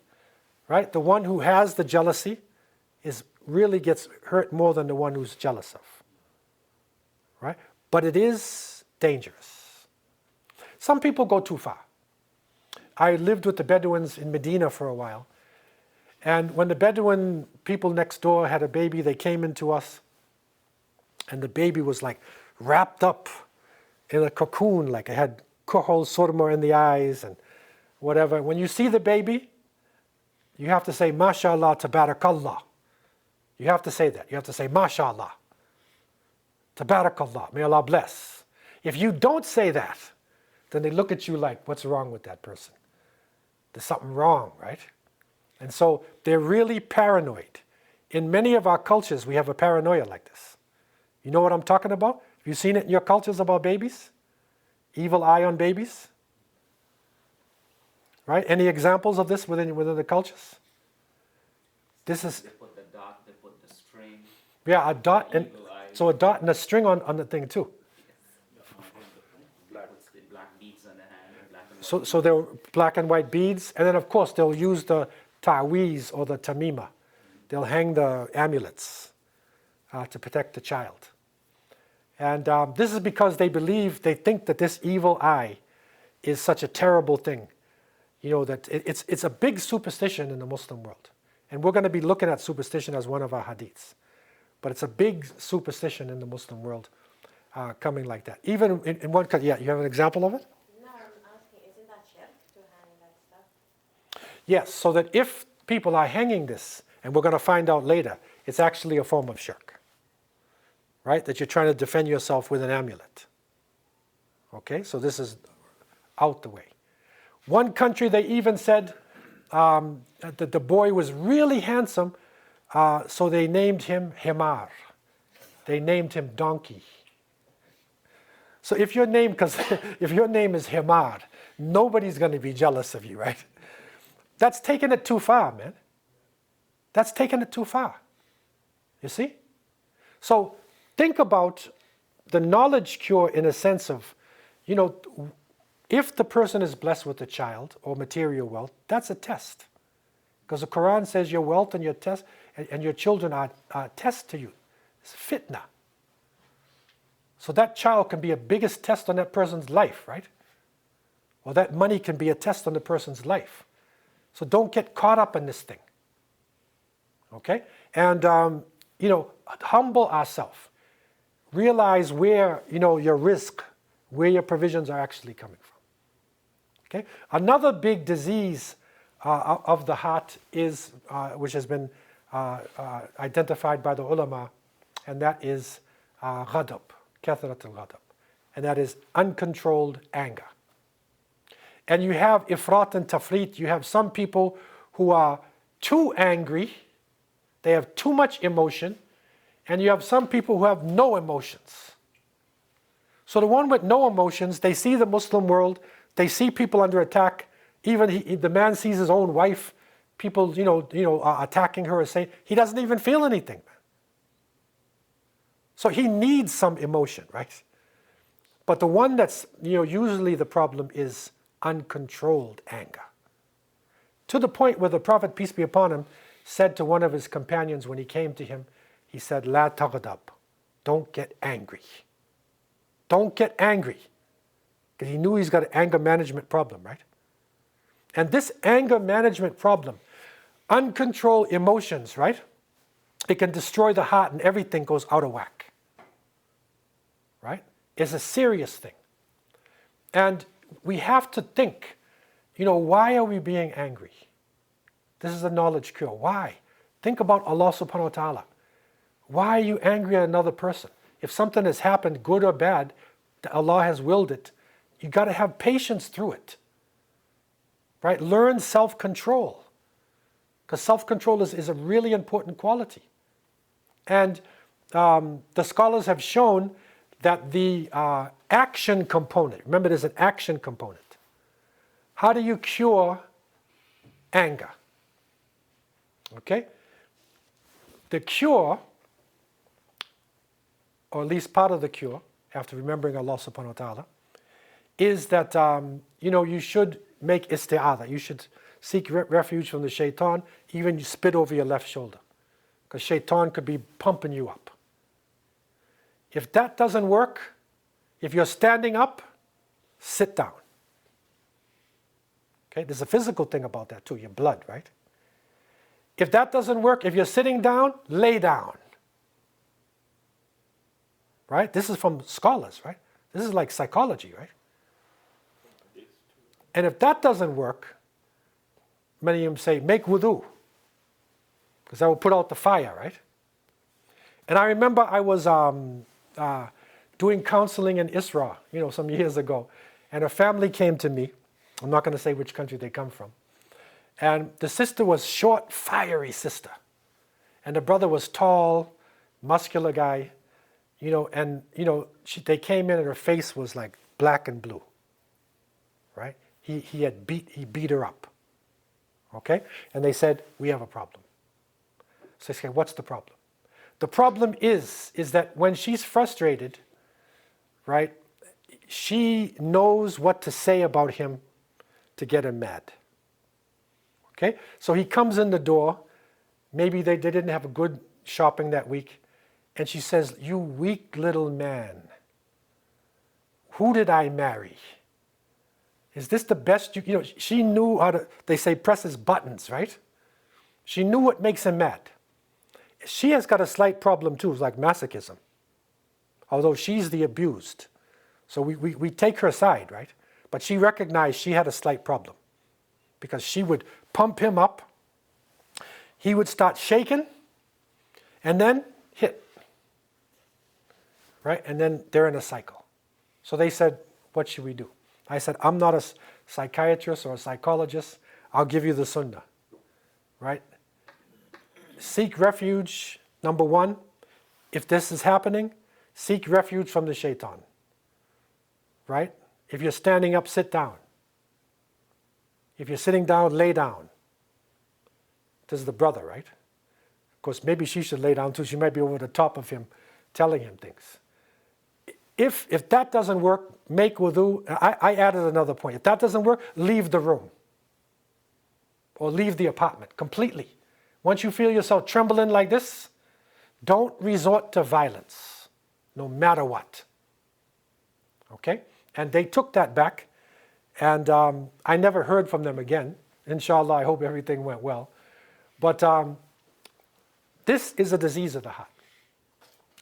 Right? The one who has the jealousy really gets hurt more than the one who's jealous of. Right? But it is dangerous. Some people go too far. I lived with the Bedouins in Medina for a while. And when the Bedouin people next door had a baby, they came into us. And the baby was like wrapped up in a cocoon, like it had kuhul surma in the eyes and whatever. When you see the baby, you have to say, MashaAllah, Tabarakallah. You have to say that. You have to say, MashaAllah, Tabarakallah, may Allah bless. If you don't say that, then they look at you like, what's wrong with that person? There's something wrong, right? And so they're really paranoid. In many of our cultures, we have a paranoia like this. You know what I'm talking about? Have you seen it in your cultures about babies? Evil eye on babies? Right? Any examples of this within the cultures? This is... They put the dot, they put the string. Yeah, a dot, and Evil eye. so a dot and a string on the thing too. Puts the black beads on the hand, black and white. So there were black and white beads, and then of course they'll use the ta'weez or the tamima. They'll hang the amulets to protect the child. And this is because they think that this evil eye is such a terrible thing. You know, that it's a big superstition in the Muslim world. And we're going to be looking at superstition as one of our hadiths. But it's a big superstition in the Muslim world coming like that. Even in one country, yeah, you have an example of it? No, I'm asking, isn't that shirk to hang that stuff? Yes, so that if people are hanging this, and we're going to find out later, it's actually a form of shirk. Right? That you're trying to defend yourself with an amulet. Okay, so this is out the way. One country, they even said that the boy was really handsome, so they named him Himar. They named him Donkey. So if your name is Himar, nobody's going to be jealous of you, right? That's taking it too far, man. That's taking it too far. You see? So think about the knowledge cure in a sense of, you know, if the person is blessed with a child or material wealth, that's a test. Because the Quran says your wealth and your test and your children are tests to you. It's fitna. So that child can be a biggest test on that person's life, right? Or that money can be a test on the person's life. So don't get caught up in this thing. Okay? And, you know, humble ourselves. Realize where, you know, your risk, where your provisions are actually coming from. Okay? Another big disease of the heart is, which has been identified by the ulama, and that is ghadab, kathrat al-ghadab. And that is uncontrolled anger. And you have ifrat and tafrit. You have some people who are too angry. They have too much emotion. And you have some people who have no emotions. So the one with no emotions, they see the Muslim world, they see people under attack. Even the man sees his own wife, people, attacking her or saying, he doesn't even feel anything. So he needs some emotion, right? But the one that's, usually the problem is uncontrolled anger. To the point where the Prophet, peace be upon him, said to one of his companions when he came to him, he said, La taghdab, don't get angry. Don't get angry. Because he knew he's got an anger management problem, right? And this anger management problem, uncontrolled emotions, right? It can destroy the heart and everything goes out of whack. Right? It's a serious thing. And we have to think, why are we being angry? This is a knowledge cure. Why? Think about Allah subhanahu wa ta'ala. Why are you angry at another person? If something has happened, good or bad, Allah has willed it, you got to have patience through it. Right? Learn self-control. Because self-control is a really important quality. And the scholars have shown that the action component, remember there's an action component. How do you cure anger? Okay? The cure, or at least part of the cure, after remembering Allah subhanahu wa ta'ala, is that you should make isti'adha. You should seek refuge from the shaitan, even you spit over your left shoulder. Because shaitan could be pumping you up. If that doesn't work, if you're standing up, sit down. Okay, there's a physical thing about that too, your blood, right? If that doesn't work, if you're sitting down, lay down. Right? This is from scholars, right? This is like psychology, right? And if that doesn't work, many of them say, make wudu. Because that will put out the fire, right? And I remember I was doing counseling in Israel, some years ago. And a family came to me. I'm not going to say which country they come from. And the sister was short, fiery sister. And the brother was tall, muscular guy. They came in and her face was like black and blue. Right? He beat her up. Okay? And they said, we have a problem. So I said, what's the problem? The problem is that when she's frustrated, right, she knows what to say about him to get him mad. Okay? So he comes in the door, maybe they didn't have a good shopping that week, and she says, you weak little man, who did I marry? Is this the best she knew how to, they say press his buttons, right? She knew what makes him mad. She has got a slight problem too, it's like masochism. Although she's the abused. So we take her side, right? But she recognized she had a slight problem. Because she would pump him up, he would start shaking, and then hit. Right? And then they're in a cycle. So they said, what should we do? I said, I'm not a psychiatrist or a psychologist. I'll give you the sunnah. Right? Seek refuge, number one. If this is happening, seek refuge from the shaitan. Right? If you're standing up, sit down. If you're sitting down, lay down. This is the brother, right? Of course, maybe she should lay down too. She might be over the top of him, telling him things. If that doesn't work, make wudu. I added another point. If that doesn't work, leave the room. Or leave the apartment completely. Once you feel yourself trembling like this, don't resort to violence, no matter what. Okay? And they took that back, and I never heard from them again. Inshallah, I hope everything went well. But this is a disease of the heart.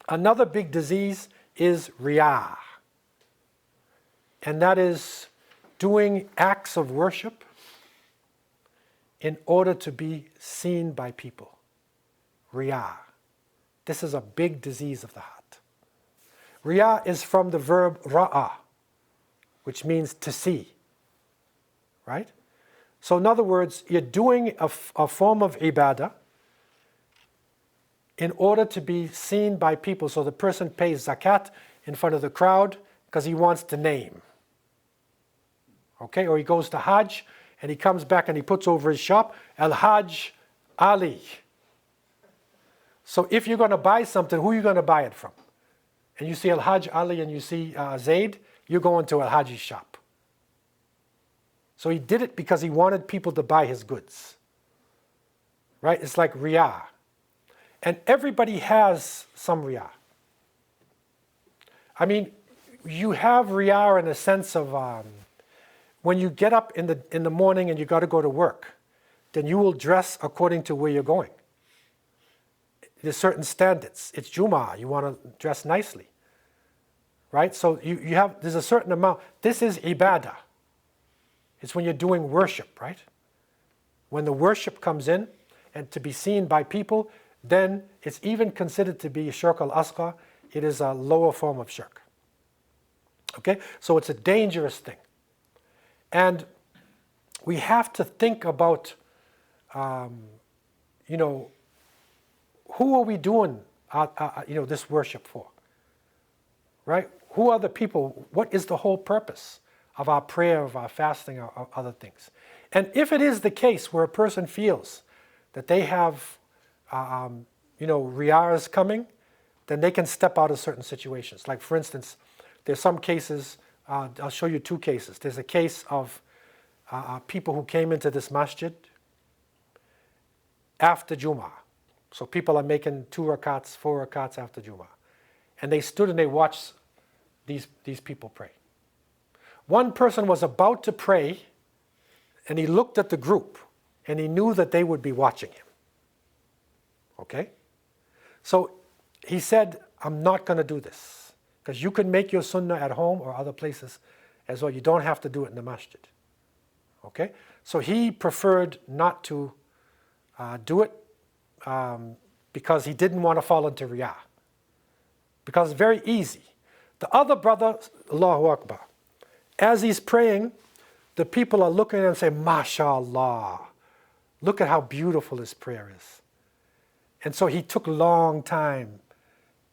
Another big disease is riyah. And that is doing acts of worship in order to be seen by people. Riyah. This is a big disease of the heart. Riyah is from the verb ra'a, which means to see. Right? So in other words, you're doing a form of ibadah in order to be seen by people. So the person pays zakat in front of the crowd because he wants the name. Okay? Or he goes to Hajj and he comes back and he puts over his shop, Al-Hajj Ali. So if you're going to buy something, who are you going to buy it from? And you see Al-Hajj Ali and you see Zaid, you're going to Al-Hajj's shop. So he did it because he wanted people to buy his goods. Right? It's like riyah. And everybody has some riyah. I mean, you have riyah in a sense of when you get up in the morning and you got to go to work, then you will dress according to where you're going. There's certain standards. It's Jumu'ah. You want to dress nicely. Right? So there's a certain amount. This is ibadah. It's when you're doing worship, right? When the worship comes in and to be seen by people, then it's even considered to be shirk al-asghar. It is a lower form of shirk. Okay? So it's a dangerous thing. And we have to think about, you know, who are we doing, you know, this worship for? Right? Who are the people? What is the whole purpose of our prayer, of our fasting, or other things? And if it is the case where a person feels that they have, you know, riyahs coming, then they can step out of certain situations. Like, for instance, there's some cases, I'll show you two cases. There's a case of people who came into this masjid after Jummah. So people are making 2 rakats, 4 rakats after Jummah. And they stood and they watched these people pray. One person was about to pray, and he looked at the group, and he knew that they would be watching him. Okay? So he said, I'm not going to do this. Because you can make your sunnah at home or other places as well. You don't have to do it in the masjid. Okay? So he preferred not to do it because he didn't want to fall into riyah. Because it's very easy. The other brother, Allahu Akbar, as he's praying, the people are looking at him and saying, MashaAllah, look at how beautiful his prayer is. And so he took a long time.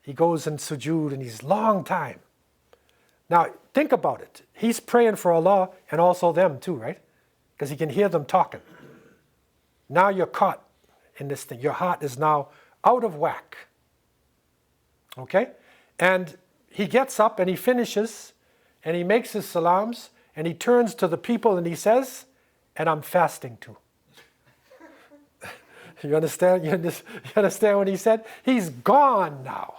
He goes in sujood and he's long time. Now, think about it. He's praying for Allah and also them too, right? Because he can hear them talking. Now you're caught in this thing. Your heart is now out of whack. Okay? And he gets up and he finishes and he makes his salams and he turns to the people and he says, and I'm fasting too. You understand? You understand what he said? He's gone now.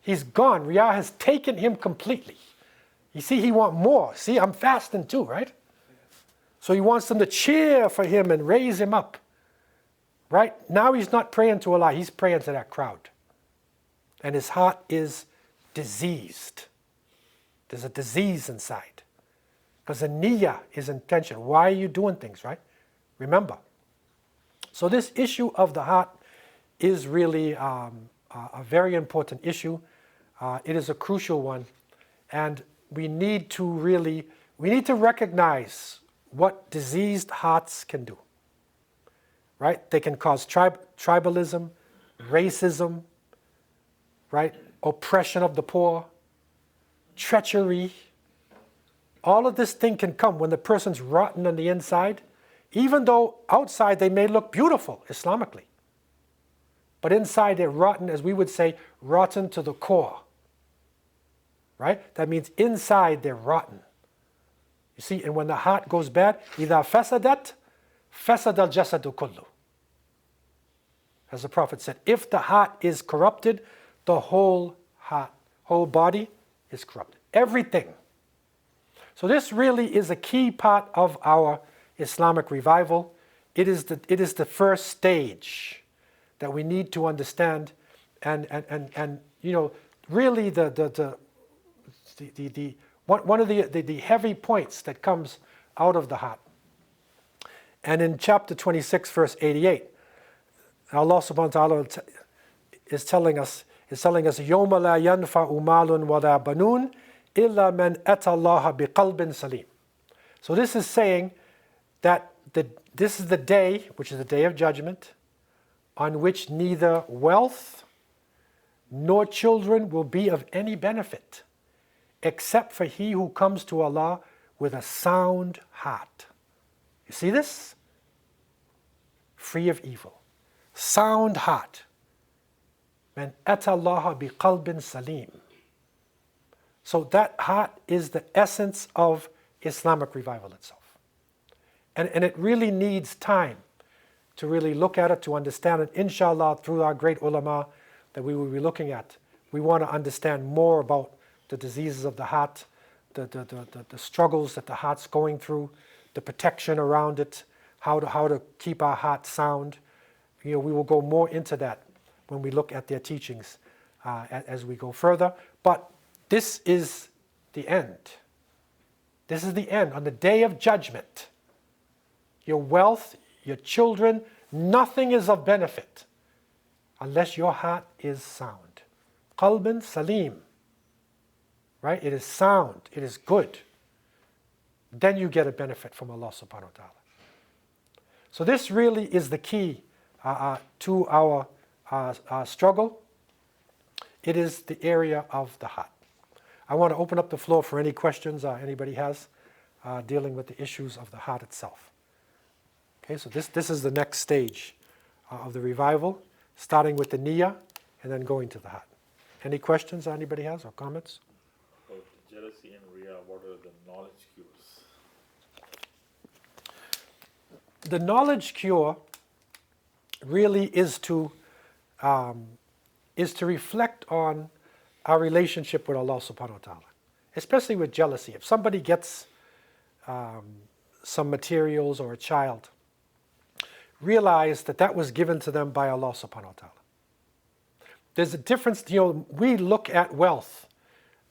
He's gone. Riyah has taken him completely. You see, he wants more. See, I'm fasting too, right? So he wants them to cheer for him and raise him up. Right? Now he's not praying to Allah, he's praying to that crowd. And his heart is diseased. There's a disease inside. Because the niyyah is intention. Why are you doing things, right? Remember. So this issue of the heart is really a very important issue. It is a crucial one. And we need to recognize what diseased hearts can do. Right? They can cause tribalism, racism, right? Oppression of the poor, treachery. All of this thing can come when the person's rotten on the inside, even though outside they may look beautiful Islamically. But inside they're rotten, as we would say, rotten to the core. Right? That means inside they're rotten. You see, and when the heart goes bad, إِذَا فَسَدَتْ فَسَدَ الْجَسَدُ كُلُّهُ. As the Prophet said, if the heart is corrupted, the whole body is corrupted. Everything. So this really is a key part of our Islamic revival. It is the first stage that we need to understand, and you know, really one of the heavy points that comes out of the heart. And in chapter 26, verse 88, Allah subhanahu wa ta'ala is telling us, يَوْمَ لَا يَنْفَعُ مَالٌ وَلَا بَنُونَ إِلَّا مَنْ أَتَى اللَّهَ بِقَلْبٍ سَلِيمٍ. So this is saying that this is the day, which is the day of judgment, on which neither wealth nor children will be of any benefit, except for he who comes to Allah with a sound heart. You see this? Free of evil. Sound heart. Man ata Allah bi qalbin salim. So that heart is the essence of Islamic revival itself. And it really needs time to really look at it, to understand it. Inshallah, through our great ulama that we will be looking at, we want to understand more about the diseases of the heart, the struggles that the heart's going through, the protection around it, how to keep our heart sound. You know, we will go more into that when we look at their teachings as we go further. But this is the end. This is the end. On the day of judgment, your wealth, your children, nothing is of benefit unless your heart is sound. Qalbun salim, right? It is sound, it is good. Then you get a benefit from Allah subhanahu wa ta'ala. So this really is the key to our struggle. It is the area of the heart. I want to open up the floor for any questions anybody has dealing with the issues of the heart itself. Okay, so this is the next stage of the revival, starting with the niyyah and then going to the heart. Any questions anybody has or comments? About jealousy and riyah, what are the knowledge cures? The knowledge cure really is to reflect on our relationship with Allah subhanahu wa ta'ala, especially with jealousy. If somebody gets some materials or a child, realize that that was given to them by Allah subhanahu wa ta'ala. There's a difference, we look at wealth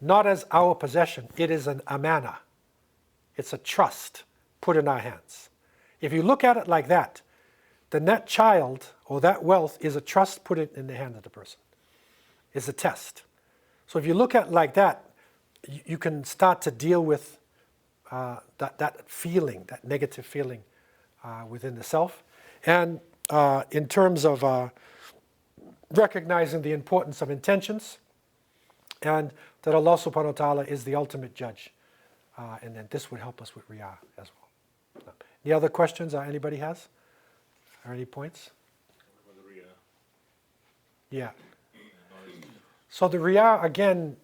not as our possession, it is an amana. It's a trust put in our hands. If you look at it like that, then that child or that wealth is a trust put in the hand of the person. It's a test. So if you look at it like that, you can start to deal with that feeling, that negative feeling within the self. And in terms of recognizing the importance of intentions, and that Allah subhanahu wa ta'ala is the ultimate judge. And then this would help us with riyah as well. Any other questions anybody has? Or any points? What about the riyah? Yeah. So the riyah, again,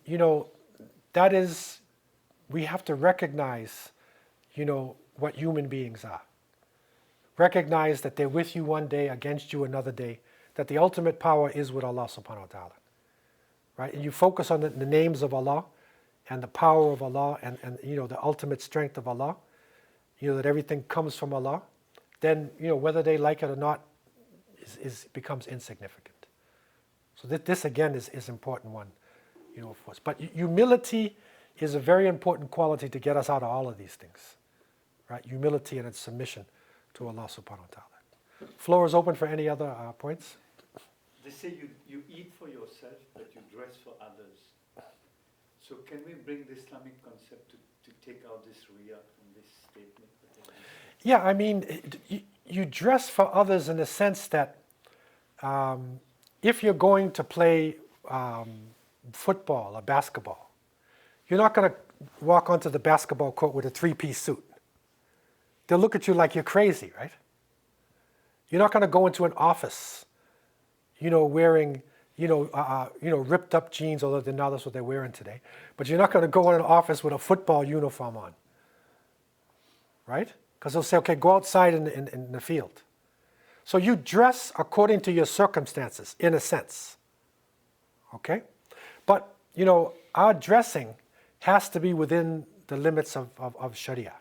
that is, we have to recognize, what human beings are. Recognize that they're with you one day, against you another day, that the ultimate power is with Allah subhanahu wa ta'ala. Right? And you focus on the names of Allah and the power of Allah and the ultimate strength of Allah, that everything comes from Allah, then, whether they like it or not becomes insignificant. So this again is important one, for us. But humility is a very important quality to get us out of all of these things, right? Humility and its submission to Allah subhanahu wa ta'ala. Floor is open for any other points. They say you eat for yourself, but you dress for others. So can we bring the Islamic concept to take out this riyah from this statement? Yeah, I mean, you dress for others in the sense that if you're going to play football or basketball, you're not going to walk onto the basketball court with a three-piece suit. They'll look at you like you're crazy, right? You're not going to go into an office, wearing, ripped up jeans, although now that's what they're wearing today. But you're not going to go in an office with a football uniform on, right? Because they'll say, okay, go outside in the field. So you dress according to your circumstances, in a sense, okay? But, our dressing has to be within the limits of Sharia,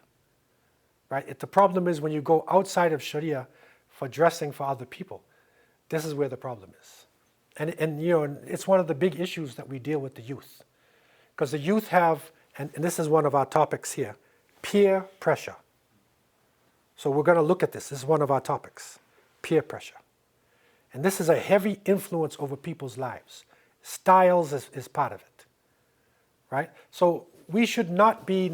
right? The problem is when you go outside of Sharia for dressing for other people, this is where the problem is. And it's one of the big issues that we deal with the youth. Because the youth have, and this is one of our topics here, peer pressure. So we're going to look at this. This is one of our topics, peer pressure. And this is a heavy influence over people's lives. Styles is part of it, right? So we should not be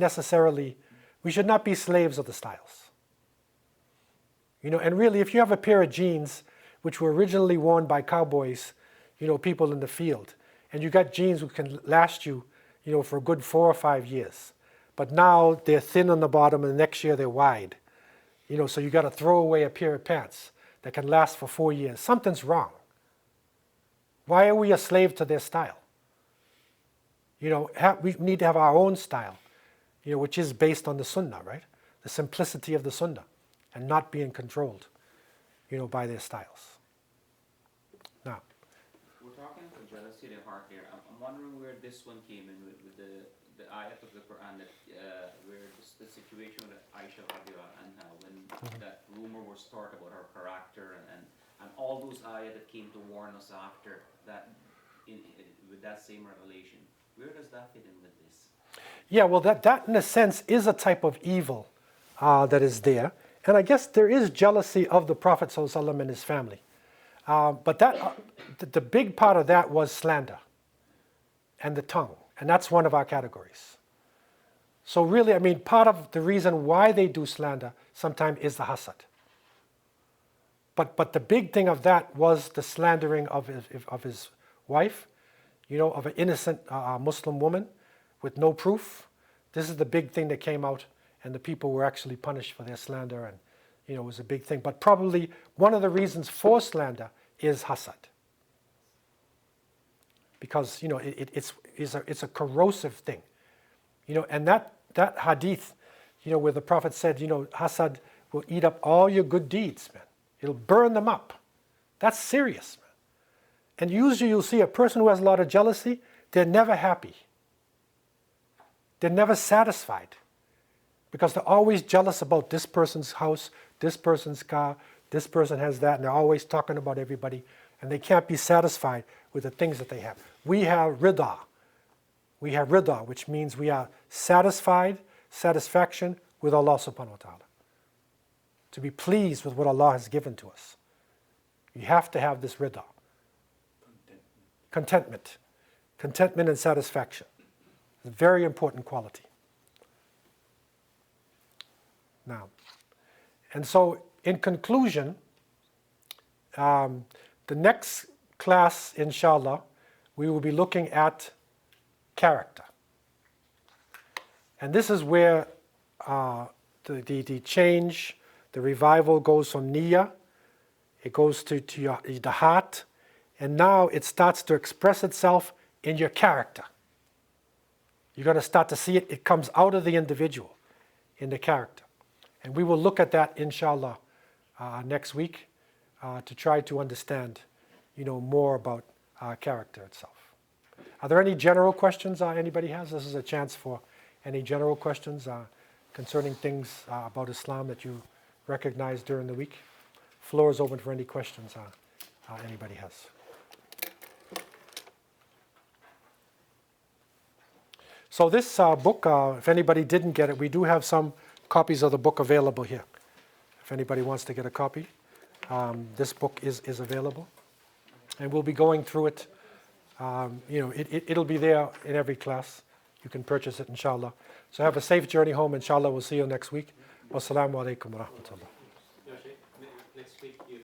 slaves of the styles. And really, if you have a pair of jeans which were originally worn by cowboys, people in the field, and you got jeans which can last you, for a good 4 or 5 years, but now they're thin on the bottom and the next year they're wide, so you got to throw away a pair of pants that can last for 4 years. Something's wrong. Why are we a slave to their style? We need to have our own style, which is based on the sunnah, right? The simplicity of the sunnah and not being controlled, by their styles. Now, We're talking about jealousy in the heart here. I'm wondering where this one came in with the ayat of the Quran that where the situation with Aisha radiallahu anha when that rumor was started about her character and all those ayat that came to warn us after that with that same revelation. Where does that fit in with this? yeah, well, that in a sense is a type of evil that is there. And I guess there is jealousy of the Prophet ﷺ and his family. But the big part of that was slander and the tongue. And that's one of our categories. So really, I mean, part of the reason why they do slander sometimes is the hasad. But the big thing of that was the slandering of his wife, of an innocent Muslim woman with no proof. This is the big thing that came out, and the people were actually punished for their slander, and it was a big thing. But probably one of the reasons for slander is hasad, because it's a corrosive thing, and that hadith, where the Prophet said, hasad will eat up all your good deeds, man. It'll burn them up. That's serious, man. And usually you'll see a person who has a lot of jealousy, they're never happy. They're never satisfied, because they're always jealous about this person's house, this person's car, this person has that, and they're always talking about everybody, and they can't be satisfied with the things that they have. We have rida. We have rida, which means we are satisfaction with Allah subhanahu wa ta'ala. To be pleased with what Allah has given to us. You have to have this rida. Contentment. Contentment and satisfaction. It's a very important quality. Now, and so in conclusion, the next class, inshallah, we will be looking at character. And this is where the change, the revival goes from niyyah, it goes to the heart, and now it starts to express itself in your character. You're going to start to see it comes out of the individual, in the character. And we will look at that, inshallah, next week to try to understand, more about character itself. Are there any general questions anybody has? This is a chance for any general questions concerning things about Islam that you recognize during the week. Floor is open for any questions anybody has. So this book, if anybody didn't get it, we do have some copies of the book available here. If anybody wants to get a copy, this book is available. And we'll be going through it. It'll be there in every class. You can purchase it, inshallah. So have a safe journey home, inshallah. We'll see you next week. Wassalamu alaikum wa rahmatullah.